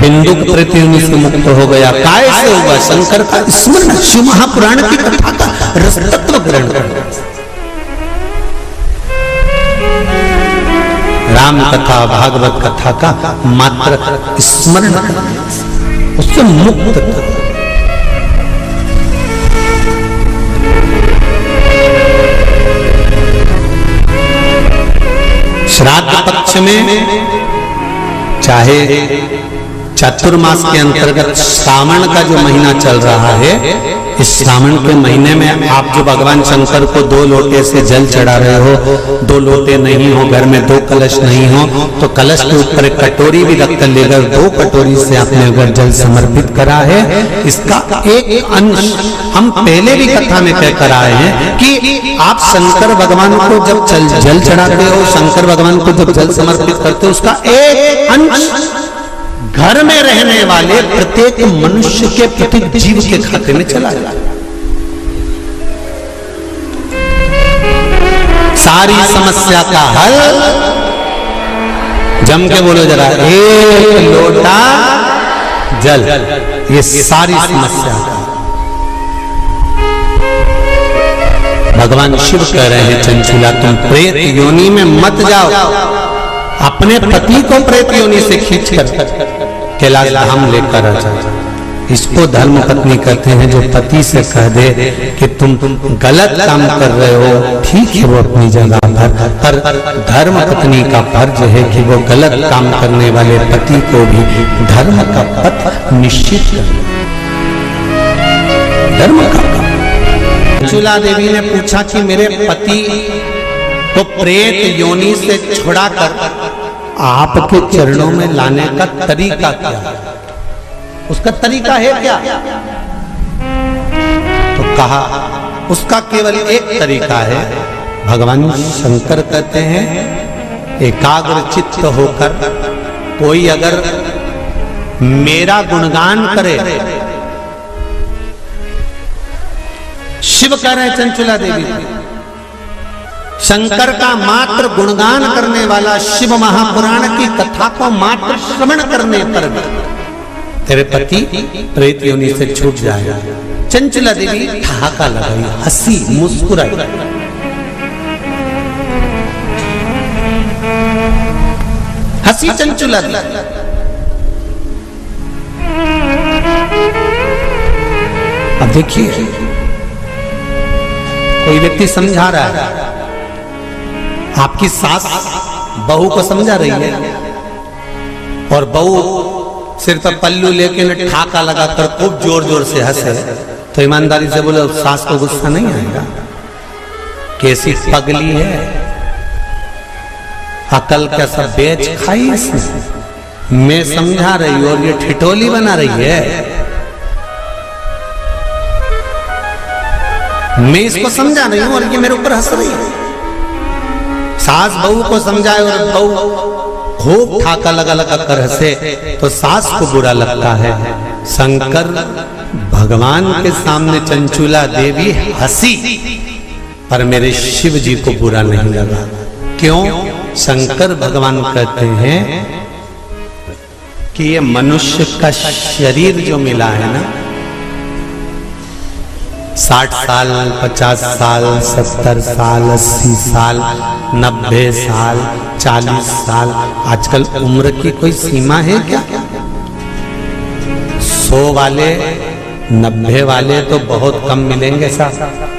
बिंदुक प्रेत योनि से मुक्त हो गया। काय से होगा? शंकर का स्मरण, शिव महापुराण की कथा का रस तत्व ग्रहण करना, राम कथा, भागवत कथा का मात्र स्मरण करना, उससे मुक्त। श्राद्ध पक्ष में चाहे चातुर्मास के अंतर्गत श्रावण का जो महीना चल रहा है, इस श्रावण के महीने में आप जो भगवान शंकर को 2 लोटे से जल चढ़ा रहे हो, 2 लोटे नहीं हो, घर में 2 कलश नहीं हो, तो कलश के ऊपर एक कटोरी भी रखकर लेकर 2 कटोरी से आपने अगर जल समर्पित करा है, इसका एक अंश हम पहले भी कथा में कहकर आए हैं कि आप शंकर भगवान को जब जल चढ़ाते हो, शंकर भगवान को जब जल समर्पित करते हो, उसका एक अंश घर में रहने वाले प्रत्येक मनुष्य के, प्रत्येक जीव के खाते में चला जाए। सारी समस्या का हल, जम के बोलो जरा, 1 लोटा जल, ये सारी समस्या का। भगवान शिव कह रहे हैं, चंचुला तुम प्रेत योनि में मत जाओ, अपने पति को प्रेत योनि से खींचकर कैलाश धाम लेकर आ जाओ। इसको धर्म पत्नी कहते हैं, जो पति से कह दे कि तुम गलत काम कर रहे हो, ठीक है वो अपनी जगह पर धर्म पत्नी का फर्ज है कि वो गलत काम करने वाले पति को भी धर्म का पथ निश्चित करे, धर्म का। चंचुला देवी ने पूछा कि मेरे पति को प्रेत योनि से छुड़ाकर आपके चरणों में लाने का तरीका क्या है? उसका तरीका है क्या? तो कहा उसका केवल एक तरीका है। भगवान शंकर कहते हैं, एकाग्र चित्त होकर कोई अगर मेरा गुणगान करे, शिव कह रहे हैं चंचुला देवी, शंकर का मात्र गुणगान करने वाला, शिव महापुराण की कथा को मात्र श्रवण करने पर तेरे पति प्रेत योनि से छूट जाएगा। चंचुला देवी ठहाका लगाई, हंसी, मुस्कुराई। हंसी चंचुला देवी। अब देखिए, कोई व्यक्ति समझा रहा है, आपकी सास बहू को समझा रही है और बहू सिर पर पल्लू लेके ठाका लगाकर खूब जोर जोर से हंसे, तो ईमानदारी से बोले सास को गुस्सा नहीं आएगा? कैसी पगली है, अकल का सब बेच खाई इसने। मैं समझा रही हूं और ये ठिठोली बना रही है। मैं इसको समझा रही हूं और ये मेरे ऊपर हंस रही है। सास बहू को समझाए और बहू खूब ठाका लगा लगा कर हंसे तो सास को बुरा लगता है। शंकर भगवान के सामने चंचुला देवी हंसी, पर मेरे शिव जी को बुरा नहीं लगा। क्यों? शंकर भगवान कहते हैं कि ये मनुष्य का शरीर जो मिला है ना, 60 साल, 50 साल, 70 साल, 80 साल, 90 साल, 40 साल, आजकल उम्र की कोई सीमा है क्या? 100 वाले, 90 वाले तो बहुत कम मिलेंगे साहब।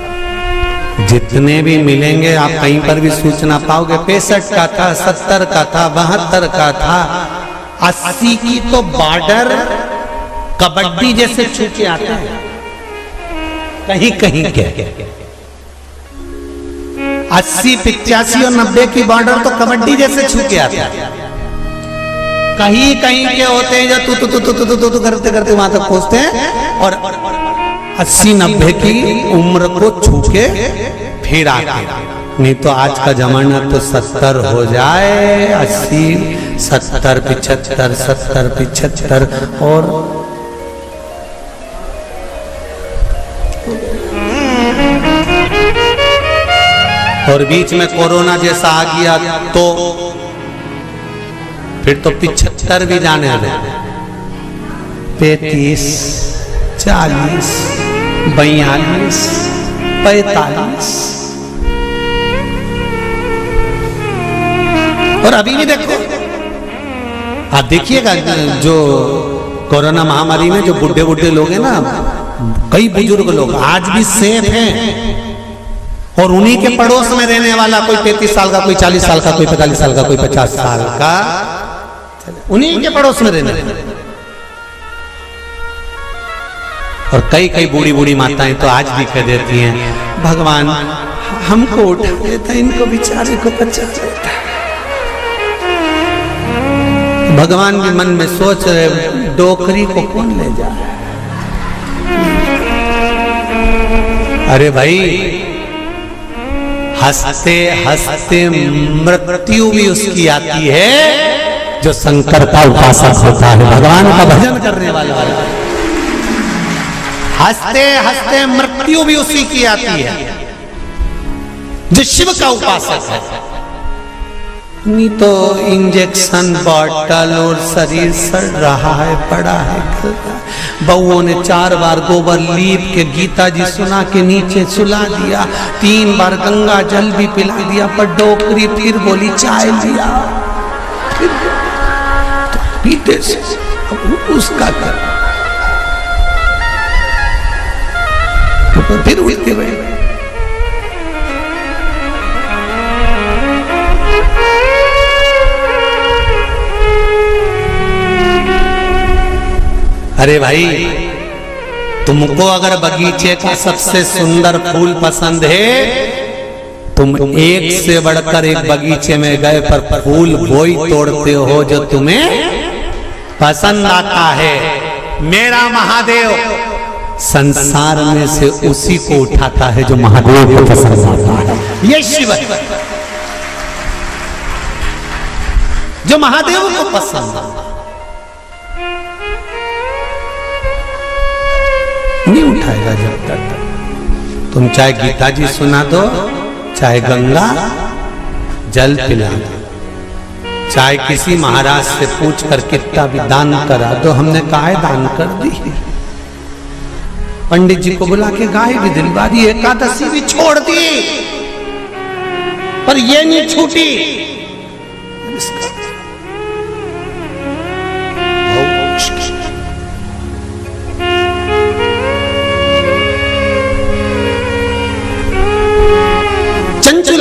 जितने भी मिलेंगे आप कहीं पर भी सूचना पाओगे 65 का था, 70 का था, 72 का था, 80 की तो बॉर्डर कबड्डी जैसे छूके आते हैं कहीं कहीं के। 80, 85 और 90 की बॉर्डर तो कबड्डी जैसे छूके आते हैं। कहीं कहीं के होते हैं जो तू करते करते वहां तक पहुंचते हैं और 80-90 की उम्र को छू के फिर आते। नहीं तो आज का जमाना तो 70 हो जाए, 80, 70, 75, 70, 75 और बीच में कोरोना जैसा आ गया तो फिर तो 75 भी जाने लगे। 35, 40, 42, 45 और अभी भी देखो, आप देखिएगा जो कोरोना महामारी में जो बुढ़े बुढ़े लोग हैं ना, कई बुजुर्ग लोग आज भी सेफ हैं और उन्हीं के पड़ोस में रहने वाला कोई 35 साल का, कोई 40 साल का, कोई 45 साल का, कोई 50 साल का, उन्हीं के पड़ोस में रहने वाला। और कई कई बूढ़ी बूढ़ी माताएं तो आज भी कह देती हैं, भगवान हमको उठा देता, इनको बेचारे को बचा देता। भगवान भी मन में सोच रहे, डोकरी को कौन ले जाए? अरे भाई, हंसते हंसते मृत्यु भी उसकी आती है जो शंकर का उपासक होता है, भगवान का भजन करने वाला। हंसते हंसते मृत्यु भी उसी की आती है जो शिव का उपासक है। नहीं तो इंजेक्शन बॉटल और शरीर सड़ रहा है, पड़ा है। बउओं ने 4 बार गोबर लीप के गीता जी सुना के नीचे सुला दिया, 3 बार गंगा जल भी पिला दिया, पर डोकरी फिर बोली चाय लिया, फिर तो पीते से उसका कर तो फिर उठते हुए अरे भाई, तुमको अगर बगीचे का सबसे सुंदर फूल पसंद है, तुम एक से बढ़कर एक बगीचे में गए पर फूल वही तोड़ते हो जो तुम्हें पसंद आता है। मेरा महादेव संसार में से उसी को उठाता है जो महादेव को पसंद आता है। ये शिव है जो महादेव को पसंद आता है, नहीं उठाएगा जब तक तुम चाहे गीता जी सुना दो, चाहे गंगा जल पिला दो, चाहे किसी महाराज से पूछ कर कितना भी दान करा दो। हमने गाय दान कर दी, पंडित जी को बुला के गाय भी दिलवा दी, एकादशी भी छोड़ दी, पर ये नहीं छूटी।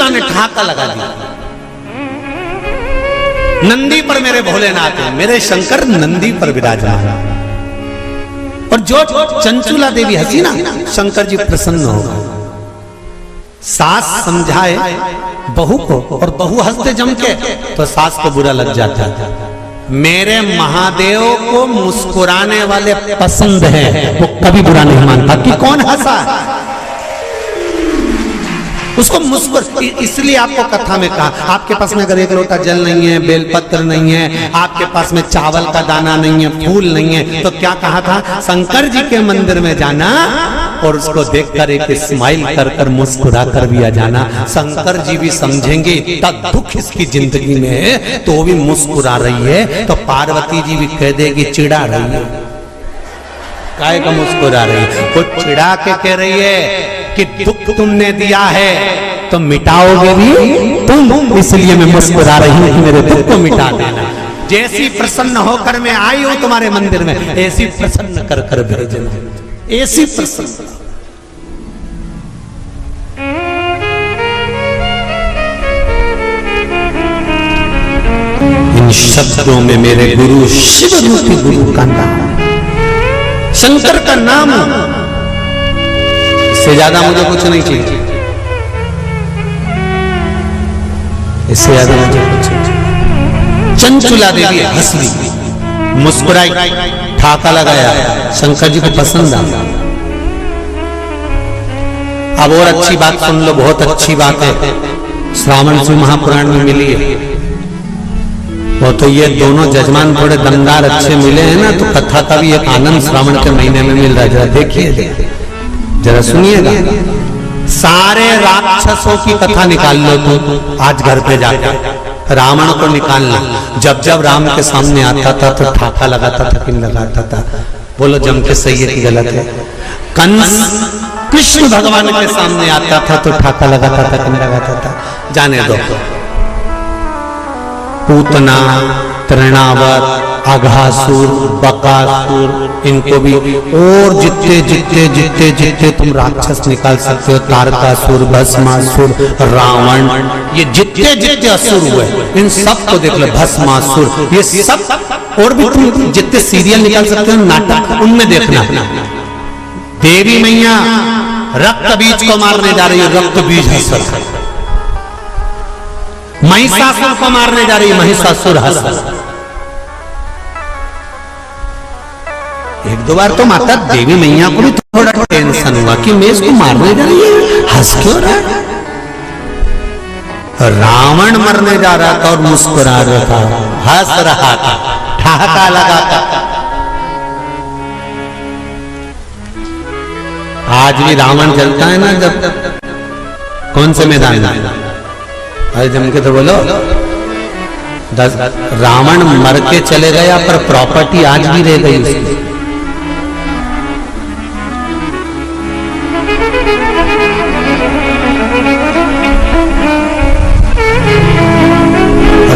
चंचुला ने ठहाका लगा दिया, नंदी पर मेरे भोलेनाथ है, मेरे शंकर नंदी पर विराजमान। और जो चंचुला देवी हंसी ना, शंकर जी प्रसन्न हो गए। सास समझाए बहू को और बहू हंसते जम के, तो सास को बुरा लग जाता है। मेरे महादेव को मुस्कुराने वाले पसंद है, वो कभी बुरा नहीं मानता कि कौन हंसा, उसको मुस्कुर। इसलिए आपको कथा में कहा, आपके पास में अगर एक लोटा जल नहीं है, बेलपत्र नहीं है, आपके पास में चावल का दाना नहीं है, फूल नहीं है, तो क्या कहा था, शंकर जी के मंदिर में जाना और उसको देखकर एक स्माइल कर कर मुस्कुरा कर भी आ जाना। शंकर जी भी समझेंगे इतना दुख इसकी जिंदगी में है, तो वो भी मुस्कुरा रही है, तो पार्वती जी भी कह देगी चिढ़ा रही है, काय का मुस्कुरा रही है, वो चिढ़ा के कह रही है कि दुख तुमने दिया है तो मिटाओगे भी तुम, इसलिए मैं मुस्कुरा रही हूं कि मेरे दुख को मिटा देना। जैसी प्रसन्न होकर मैं आई हूं तुम्हारे मंदिर में, ऐसी प्रसन्न कर कर भेजना, ऐसी प्रसन्न। इन शब्दों में मेरे गुरु शिव रूपी गुरु का नाम, शंकर का नाम, इससे ज्यादा मुझे कुछ नहीं चाहिए, इससे ज्यादा मुझे कुछ नहीं चाहिए। चंचुला देवी हंस ली, मुस्कुराई, ठाका लगाया, शंकर जी को पसंद आया। अब और अच्छी बात सुन लो, बहुत अच्छी बात है, श्रावण शिव महापुराण में मिली है। वो तो ये दोनों जजमान थोड़े दमदार अच्छे मिले हैं ना, तो कथा का भी एक आनंद श्रावण के महीने में मिल रहा है। जरा देखिए, जरा सुनिएगा। सारे राक्षसों की कथा निकाल लो तो आज घर पे जाकर रावण को निकालना। जब जब राम के सामने आता था तो ठाका लगाता था कि नहीं लगाता था, बोलो जम के सही है कि गलत है। कंस कृष्ण भगवान के सामने आता था तो ठाका लगाता था कि नहीं लगाता था, जाने दो। पूतना, तृणावर, अघासुर, बकासुर, इनको भी, और जितने जितने जितने जितने तुम राक्षस निकाल सकते हो, तारकासुर, भस्मासुर, रावण, ये जितने जितने असुर हुए इन सब को देख लो, भस्मासुर, ये सब, और भी तुम जितने सीरियल निकाल सकते हो, नाटक, उनमें देखना। देवी मैया रक्त बीज को मारने जा रही है, रक्त बीज हंस। महिषासुर को मारने जा रही है, महिषासुर हंस। एक दो बार तो माता देवी मैया को भी थोड़ा टेंशन हुआ कि मैं इसको मारने जा रही है, हंस क्यों रहा है। रावण मरने जा रहा था और मुस्कुरा रहा था, हंस रहा था, ठहाका लगा था। आज भी रावण जलता है ना, जब कौन से मैदान में, अरे जम के तो बोलो, रावण मर के चले गया पर प्रॉपर्टी आज भी रह गई उसकी।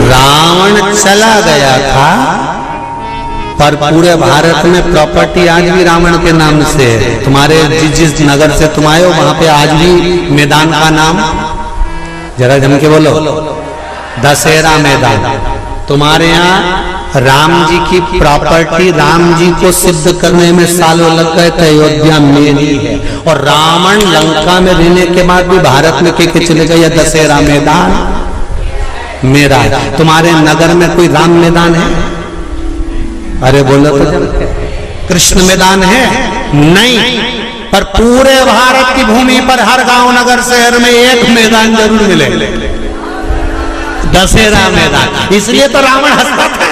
रावण चला गया था पर पूरे भारत में प्रॉपर्टी आज भी रावण के नाम से है। तुम्हारे जिस नगर से तुम आए हो वहां पे आज भी मैदान का नाम, जरा जम के बोलो, दशहरा मैदान। तुम्हारे यहाँ राम जी की प्रॉपर्टी, राम जी को सिद्ध करने में सालों लग गए थे, अयोध्या मेरी है। और रावण लंका में रहने के बाद भी भारत में के चले गए, दशहरा मैदान मेरा है। तुम्हारे नगर में कोई राम मैदान है? अरे बोलो तो, कृष्ण मैदान है? नहीं, पर पूरे भारत की भूमि पर हर गांव नगर शहर में एक मैदान जरूर मिले, दशहरा मैदान। इसलिए तो रावण हंसता था,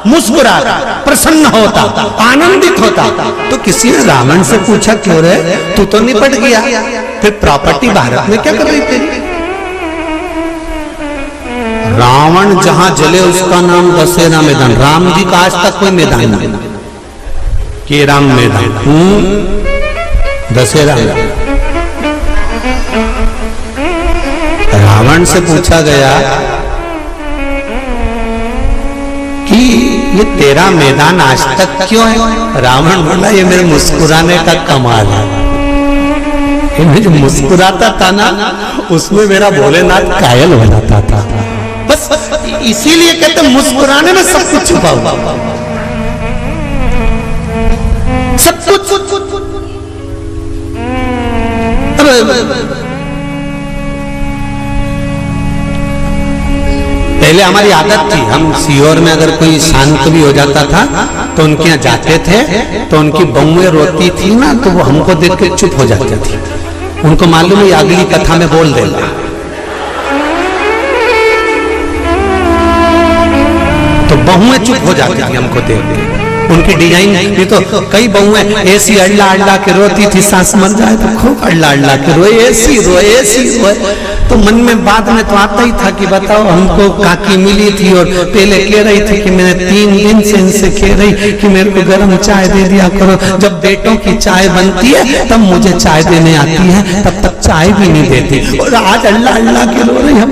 मुस्कुराता, प्रसन्न होता, आनंदित होता। तो किसी ने रावण से पूछा, क्यों रे तू तो निपट गया, फिर प्रॉपर्टी भारत में क्या कर रही थी? रावण जहां जले उसका नाम दशहरा मैदान। राम जी का आज तक कोई मैदान नहीं कि राम मैदान, दशहरा। रावण से पूछा गया कि ये तेरा मैदान आज तक क्यों है? रावण बोला, ये मेरे मुस्कुराने का कमाल है, मैं जो मुस्कुराता था ना उसमें मेरा भोलेनाथ कायल हो जाता था। बस इसीलिए कहते मुस्कुराने में सब कुछ छुपा हुआ, सब कुछ। पहले हमारी आदत थी, हम सीहोर में अगर कोई शांत भी हो जाता था तो उनके यहाँ जाते थे, तो उनकी बहुएं रोती थी ना तो वो हमको देख के चुप हो जाती थी। उनको मालूम है अगली कथा में बोल देगा, तो बहुएं चुप हो जाती थी हमको देख के। उनकी डिजाइन नहीं तो कई बहुएं ऐसी अल्ला अल्ला के रोती थी, सांस मर जाए तो खूब अल्ला अल्ला के रोए, ऐसी रोए। तो मन में बाद में तो आता ही था कि बताओ हमको काकी मिली थी और पहले कह रही थी कि मैंने 3 दिन से इनसे कह रही कि मेरे को गर्म चाय दे दिया करो। जब बेटों की चाय बनती है तब मुझे चाय देने आती है, तब तक चाय भी नहीं देती। और आज अल्लाह अल्लाह के रो रही हम।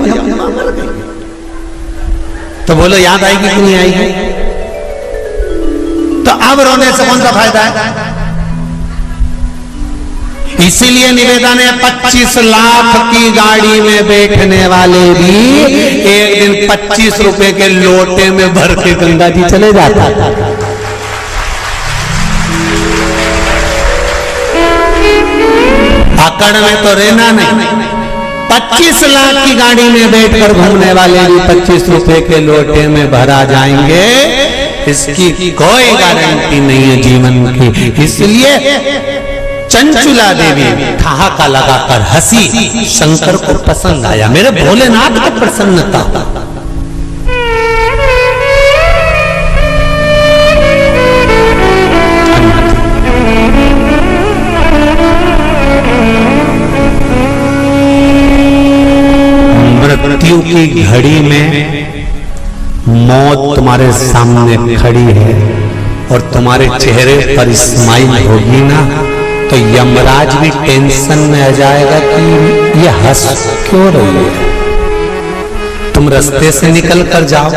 तो बोलो याद आएगी कि नहीं आएगी? तो अब रोने से कौन सा फायदा है? इसीलिए निवेदन है 25 लाख की गाड़ी में बैठने वाले भी एक दिन 25 रुपए के लोटे में भर के गंगा जी चले जाता था। अकड़ में तो रहना नहीं। 25 लाख की गाड़ी में बैठकर घूमने वाले भी 25 रुपए के लोटे में भरा जाएंगे, इसकी कोई गारंटी नहीं है जीवन की। इसलिए चंचुला देवी ठहाका लगाकर हंसी, शंकर को पसंद आया, मेरे भोलेनाथ को प्रसन्नता। मृत्यु की घड़ी में मौत तुम्हारे सामने खड़ी है और तुम्हारे चेहरे पर स्माइल होगी ना, तो यमराज भी टेंशन में आ जाएगा कि ये हंस क्यों रही है। तुम रास्ते से निकल कर जाओ,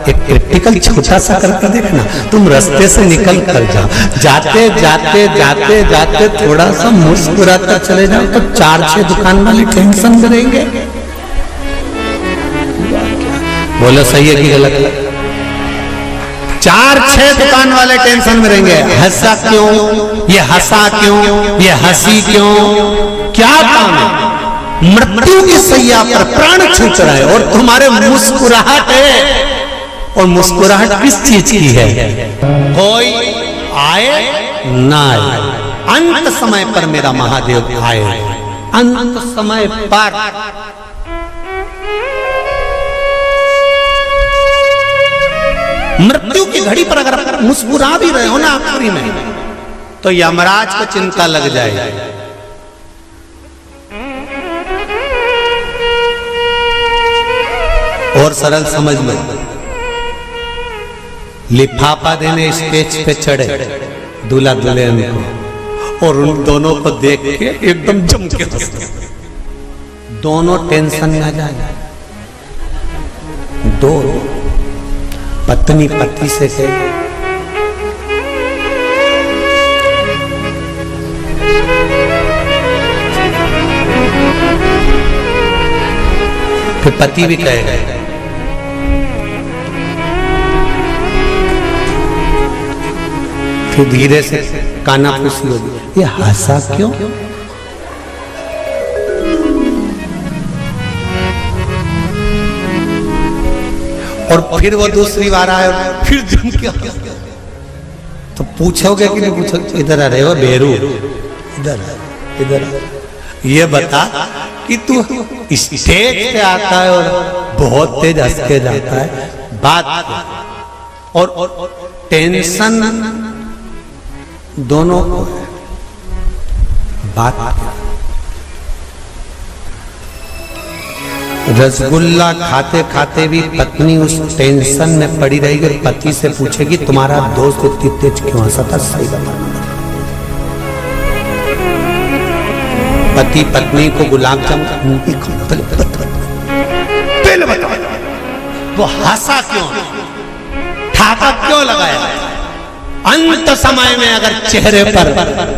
एक प्रैक्टिकल छोटा सा करके देखना, तुम रास्ते से निकल कर जाओ, जाते जाते जाते जाते थोड़ा सा मुस्कुराता चले जाओ तो 4-6 दुकान वाले टेंशन करेंगे। बोलो सही है कि गलत है? 4-6 दुकान वाले टेंशन में रहेंगे, हंसा क्यों, ये हंसा क्यों, ये हंसी क्यों, क्या काम है? मृत्यु की सैया पर प्राण छूट रहा है और तुम्हारे मुस्कुराहट है, और मुस्कुराहट किस चीज की है? कोई आए ना आए, अंत समय पर मेरा महादेव आए, अंत समय पर। मृत्यु की घड़ी पर अगर मुस्कुरा भी रहे हो ना आखिरी में, तो यमराज को चिंता लग जाए। और सरल समझ लो, लिफाफा देने स्टेज पे चढ़े दूल्हा दुल्हन को, और उन दोनों को देख के एकदम जम के हंसते, दोनों टेंशन में आ जाए। दो पत्नी पति से कहे फिर पति भी कहेगा, फिर धीरे से काना पूछी होगी, ये हंसा क्यों? और फिर वो दूसरी बार आए और फिर जम के तो पूछोगे कि नहीं पूछोगे? इधर आ रहे हो बेरू, इधर इधर ये बता कि तू स्टेज पे आता है और बहुत तेज हंस के जाता है, बात और टेंशन दोनों को है, बात रसगुल्ला खाते खाते भी पत्नी उस टेंशन में पड़ी रहेगी और पति से पूछेगी तुम्हारा दोस्त इतनी तेज क्यों हंसा था? सही बताना। पति पत्नी को गुलाब जामुन पहले बताओ वो हंसा क्यों, ठाका क्यों लगाया? अंत समय में अगर चेहरे पर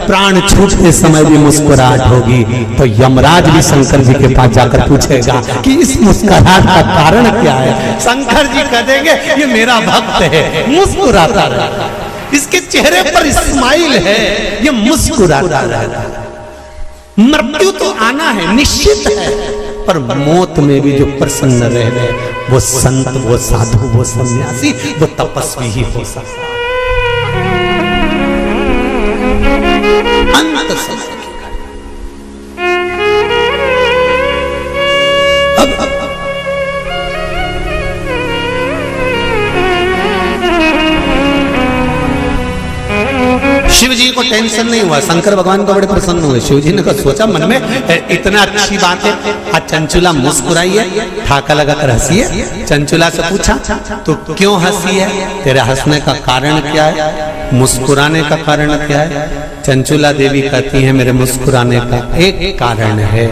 प्राण छूटते समय भी मुस्कुराहट होगी तो यमराज भी शंकर जी के पास जाकर पूछेगा कि इस मुस्कुराहट का कारण क्या है। शंकर जी कह देंगे ये मेरा भक्त है, मुस्कुराता रहता, इसके चेहरे पर स्माइल है, ये मुस्कुराता रहता। मृत्यु तो आना है, निश्चित है, पर मौत में भी जो प्रसन्न रह गए वो संत, वो साधु, वो सन्यासी, वो तपस्वी ही हो सकता है। अंत समय शिव जी को टेंशन नहीं हुआ, शंकर भगवान को बड़े प्रसन्न हुए। शिव जी ने तो सोचा मन में इतना अच्छी बात है, आज चंचुला मुस्कुराई है, ठाका लगाकर हंसी है। चंचुला से पूछा तो क्यों हंसी है, तेरे हंसने का कारण क्या है, मुस्कुराने का कारण क्या है। चंचुला देवी कहती है मेरे मुस्कुराने का एक कारण है,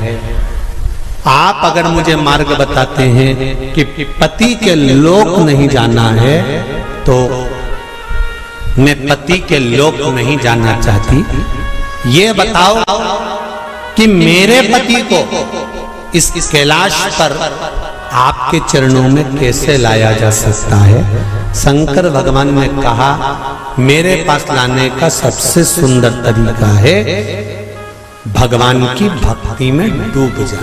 आप अगर मुझे मार्ग बताते हैं कि पति के लोक नहीं जाना है तो मैं पति के लोक नहीं जाना चाहती। ये बताओ कि मेरे पति को इस कैलाश पर आपके चरणों में कैसे लाया जा सकता है। शंकर भगवान ने कहा मेरे पास लाने का सबसे सुंदर तरीका है भगवान की भक्ति में डूब जा,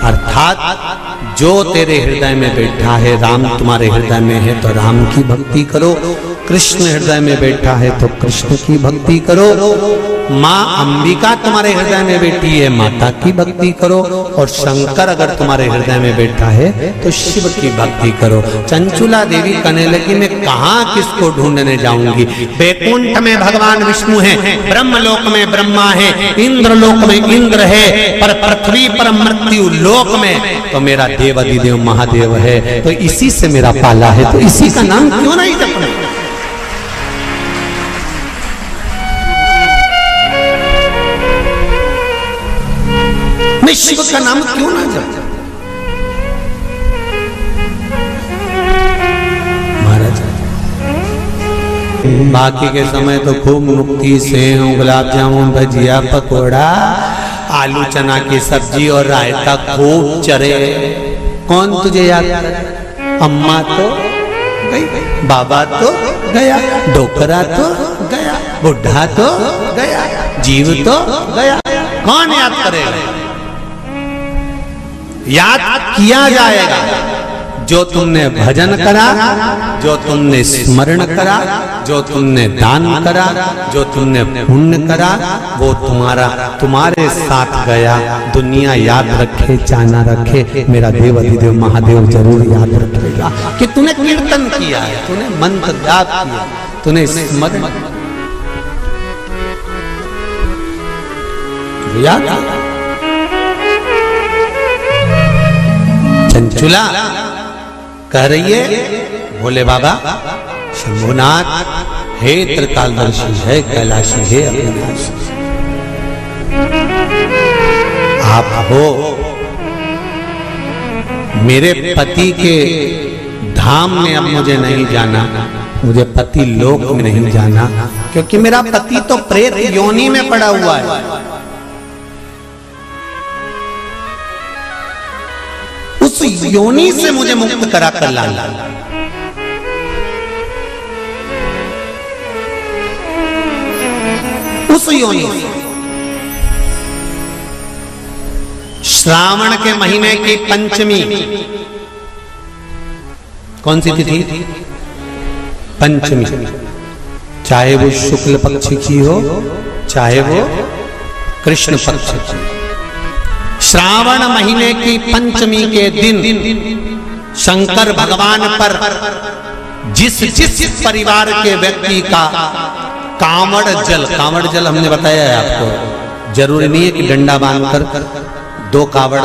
अर्थात जो तेरे हृदय में बैठा है, राम तुम्हारे हृदय में है तो राम की भक्ति करो, कृष्ण हृदय में बैठा है तो कृष्ण की भक्ति करो, माँ अंबिका तुम्हारे हृदय में बैठी है माता की भक्ति करो, और शंकर अगर तुम्हारे हृदय में बैठा है तो शिव की भक्ति करो। चंचुला देवी कहने लगी मैं कहाँ किसको ढूंढने जाऊंगी, बैकुंठ में भगवान विष्णु है, ब्रह्मलोक में ब्रह्मा है, इंद्रलोक में इंद्र है, पर पृथ्वी पर मृत्यु लोक में तो मेरा देव अधिदेव महादेव है, तो इसी से मेरा पाला है, तो इसी का नाम क्यों नहीं जपना। मैं शिव का नाम क्यों ना जप। महाराज बाकी के समय तो खूब मुक्ति से गुलाब जामुन भजिया पकोड़ा आलू चना की सब्जी और रायता खूब चरे। कौन तुझे याद करे, अम्मा तो गई, बाबा तो गया, डोकरा तो गया, बुढ़ा तो गया, जीव तो गया, कौन याद करेगा। याद किया जाएगा जो तुमने भजन करा, जो तुमने स्मरण करा, जो तुमने दान करा, जो तुमने पुण्य करा, वो तुम्हारे साथ गया। दुनिया याद रखे चाहे ना रखे, मेरा देव अधिदेव महादेव जरूर याद रखेगा कि तूने कीर्तन किया है, तूने मंत्र जाप किया, तूने स्मरण याद। चंचुला कह रही है भोले बाबा शंभुनाथ हे त्रिकालदर्शी है कैलाशी है अविनाशी, आप हो मेरे पति के धाम में, अब मुझे नहीं जाना, मुझे पति लोक में नहीं जाना, क्योंकि मेरा पति तो प्रेत योनि में पड़ा हुआ है। उस योनि से मुझे मुक्त करा कर लाना। उस योनि श्रावण के महीने की पंचमी, कौन सी तिथि, पंचमी, चाहे वो शुक्ल पक्ष की हो चाहे वो कृष्ण पक्ष की। श्रावण महीने की पंचमी के दिन शंकर भगवान पर जिस जिस परिवार के व्यक्ति का कांवड़ जल हमने बताया है आपको, जरूरी नहीं है कि डंडा बांधकर 2 कावड़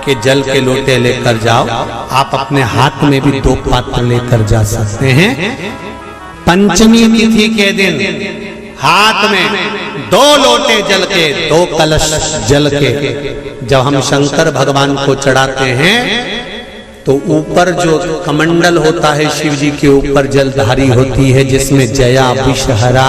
के जल के लोटे लेकर जाओ, आप अपने हाथ में भी 2 पात्र लेकर जा सकते हैं। पंचमी तिथि के दिन हाथ में 2 लोटे जल के, 2 कलश जल के जब हम शंकर भगवान को चढ़ाते हैं तो ऊपर जो कमंडल होता है शिव जी के ऊपर जलधारी होती है, जिसमें जया, विषहरा,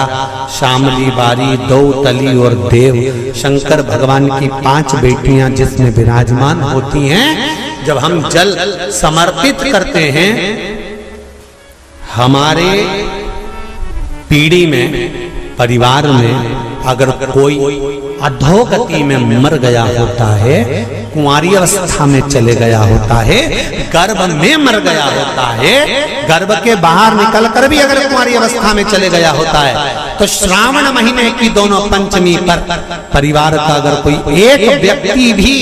शामली, बारी, दौतली और देव, शंकर भगवान की 5 बेटियां जिसमें विराजमान होती हैं। जब हम जल समर्पित करते हैं, हमारे पीढ़ी में, परिवार में अगर कोई अधोगति में मर गया होता है, कुंवारी अवस्था में चले गया होता है, गर्भ में मर गया होता है, गर्भ के बाहर निकल कर भी अगर कुंवारी अवस्था में चले गया होता है, तो श्रावण महीने की दोनों पंचमी पर परिवार का अगर कोई एक व्यक्ति भी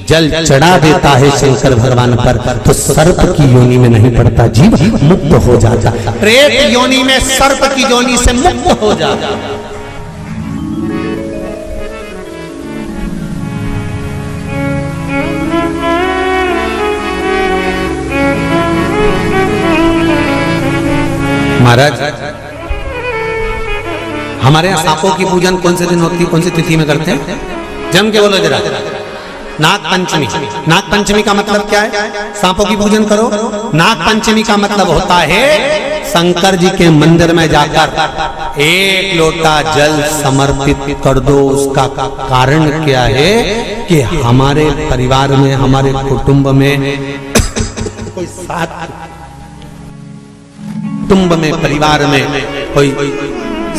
जल चढ़ा देता है शंकर भगवान पर, तो सर्प की योनि में नहीं पड़ता, जीव मुक्त हो जाता, प्रेत योनि में, सर्प की योनि से मुक्त हो जाता। महाराज, हमारे यहाँ सांपों की पूजन कौन से दिन होती है, कौन सी तिथि में करते हैं? जम के बोलो जरा। नाग पंचमी। नाग पंचमी का मतलब क्या है? सांपों की पूजन करो। नाग पंचमी का मतलब होता है शंकर जी के मंदिर में जाकर 1 लोटा जल समर्पित कर दो। उसका कारण क्या है कि हमारे परिवार में, हमारे कुटुंब में कोई 7 कुटुंब में, परिवार में कोई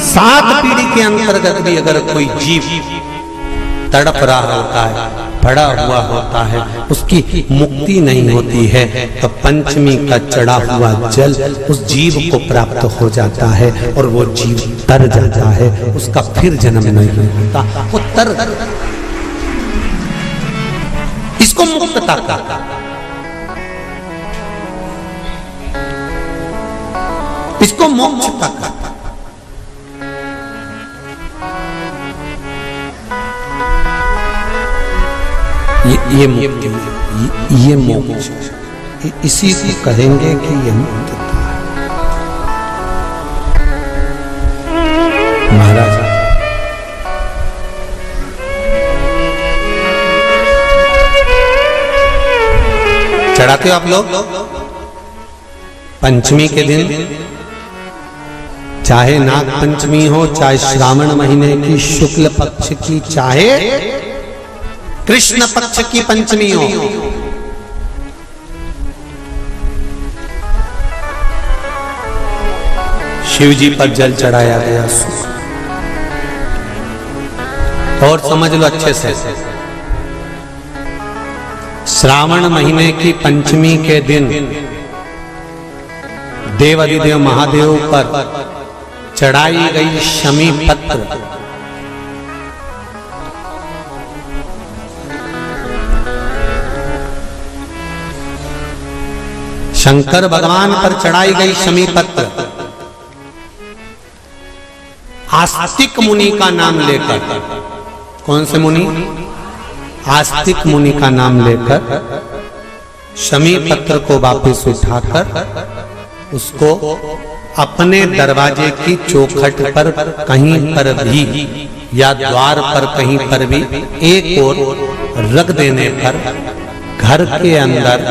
7 पीढ़ी के अंतर्गत भी अगर कोई जीव तड़प रहा होता है, पड़ा हुआ होता है, उसकी मुक्ति नहीं होती है, तो पंचमी का चढ़ा हुआ जल उस जीव को प्राप्त हो जाता है और वो जीव तर जाता है, उसका फिर जन्म नहीं होता, वो तर। इसको मुक्तता का, इसको मोक्ष का, ये मुक्ति, ये मोक्ष, इसी को कहेंगे कि ये मुक्तता है। महाराज, चढ़ाते हो आप लोग पंचमी के दिन, चाहे नाग पंचमी हो, चाहे श्रावण महीने की शुक्ल पक्ष की, चाहे कृष्ण पक्ष की पंचमी हो, शिव जी पर जल चढ़ाया गया। और समझ लो अच्छे से, श्रावण महीने की पंचमी के दिन देवाधिदेव महादेव पर चढ़ाई गई शमी पत्र, शंकर भगवान पर चढ़ाई गई शमी पत्र, आस्तिक मुनि का नाम लेकर, कौन से मुनि? आस्तिक मुनि का नाम लेकर शमी पत्र को वापस उठाकर उसको अपने दरवाजे की चौखट पर कहीं पर भी या द्वार पर कहीं पर भी एक ओर रख देने पर घर के अंदर,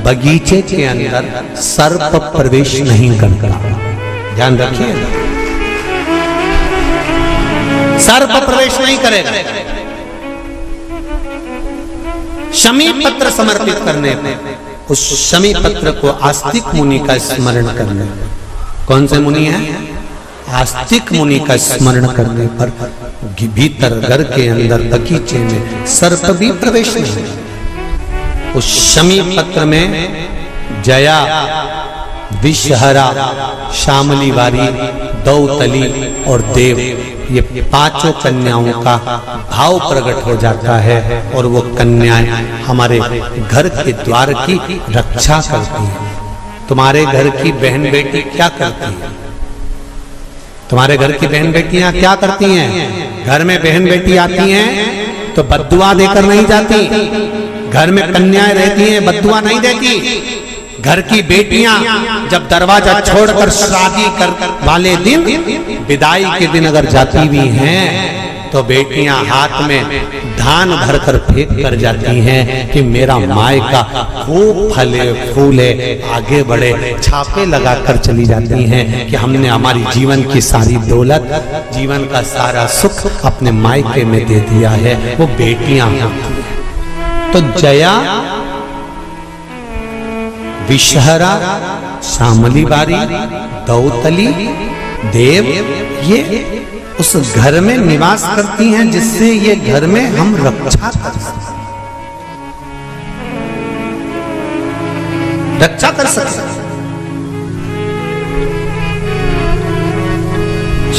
बगीचे के अंदर सर्प प्रवेश नहीं करता। ध्यान रखिए, सर्प प्रवेश नहीं करेगा। शमी पत्र समर्पित करने पर, उस शमी पत्र को आस्तिक मुनि का स्मरण करने, कौन से मुनि है? आस्तिक मुनि का स्मरण करने पर भीतर घर के अंदर बगीचे में सर्प भी प्रवेश नहीं। उस शमी पत्र में जया, विषहरा, शामली, वारी, दौतली और देव, ये 5 कन्याओं का भाव प्रकट हो जाता है और वो कन्याएं हमारे घर के द्वार की रक्षा करती हैं। तुम्हारे घर की बहन बेटी क्या करती है? तुम्हारे घर की बहन बेटियां क्या करती हैं? घर में बहन बेटी आती हैं तो बद्दुआ देकर नहीं जाती। घर में कन्याएं रहती हैं, बद्दुआ नहीं देती। घर की बेटियां जब दरवाजा छोड़कर शादी कर वाले दिन, विदाई के दिन अगर जाती भी हैं तो बेटियां हाथ में धान भरकर फेंक कर जाती हैं कि मेरा मायका खूब फले फूले आगे बढ़े, छापे लगाकर चली जाती हैं कि हमने हमारी जीवन की सारी दौलत, जीवन का सारा सुख अपने मायके में दे दिया है। वो बेटियां तो जया, विषहरा, शामली बारी, दौतली, देव, ये उस घर में निवास करती हैं जिससे ये घर में हम रक्षा कर सकते, रक्षा कर सकते।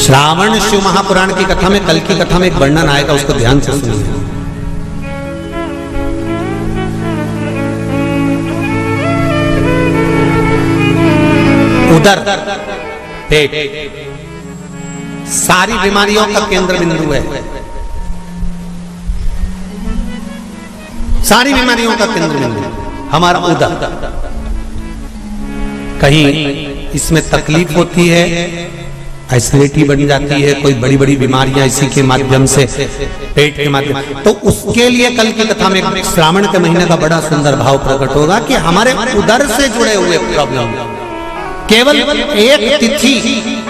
श्रावण शिव महापुराण की कथा में, कल की कथा में एक वर्णन आएगा, उसको ध्यान से सुनिए। उदर, पेट सारी बीमारियों का केंद्र बिंदु है, सारी बीमारियों का केंद्र बिंदु हमारा उदर। कहीं इसमें तकलीफ होती है, एसिडिटी बन जाती है, कोई बड़ी बड़ी बीमारियां इसी के माध्यम से, पेट के माध्यम, तो उसके लिए कल की कथा में श्रावण के महीने का बड़ा सुंदर भाव प्रकट होगा कि हमारे उदर से जुड़े हुए प्रॉब्लम, केवल एक तिथि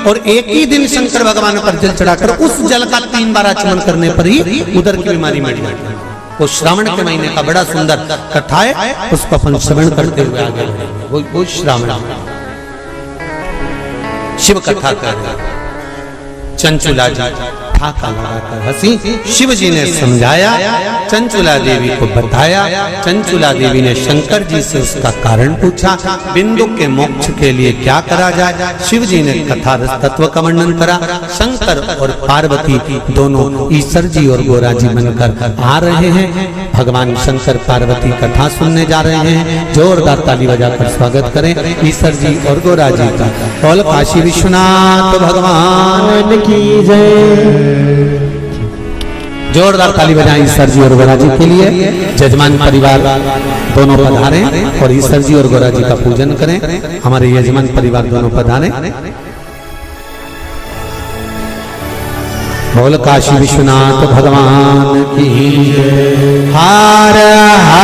और एक ही दिन शंकर भगवान पर जल चढ़ाकर उस जल का 3 बार आचमन करने पर ही उदर की बीमारी मिट जाती है। वो श्रावण के महीने का बड़ा सुंदर कथा है, उसको अपन श्रवण करते हुए आगे बढ़ेंगे। वो श्रावण शिव कथा कर चंचुला जी ठाका लगाकर हंसी। शिव जी ने समझाया, चंचुला देवी को बताया, चंचुला देवी ने शंकर जी से उसका कारण पूछा, बिंदु के मोक्ष के लिए क्या करा जाए। शिव जी ने कथा रस तत्व का वर्णन करा। शंकर और पार्वती दोनों ईश्वर जी और गोरा जी बनकर आ रहे हैं। भगवान शंकर पार्वती कथा सुनने जा रहे हैं। जोरदार ताली बजाकर स्वागत करें ईश्वर जी और गोरा जी का। बोल काशी विश्वनाथ भगवान की जय। जोरदार ताली बजाएं ईश्वर जी और गोरा जी के लिए। यजमान परिवार दोनों पधारें और ईश्वर जी और गोरा जी का पूजन करें। हमारे यजमान परिवार दोनों पधारें। बोल काशी विश्वनाथ भगवान की जय। हर हर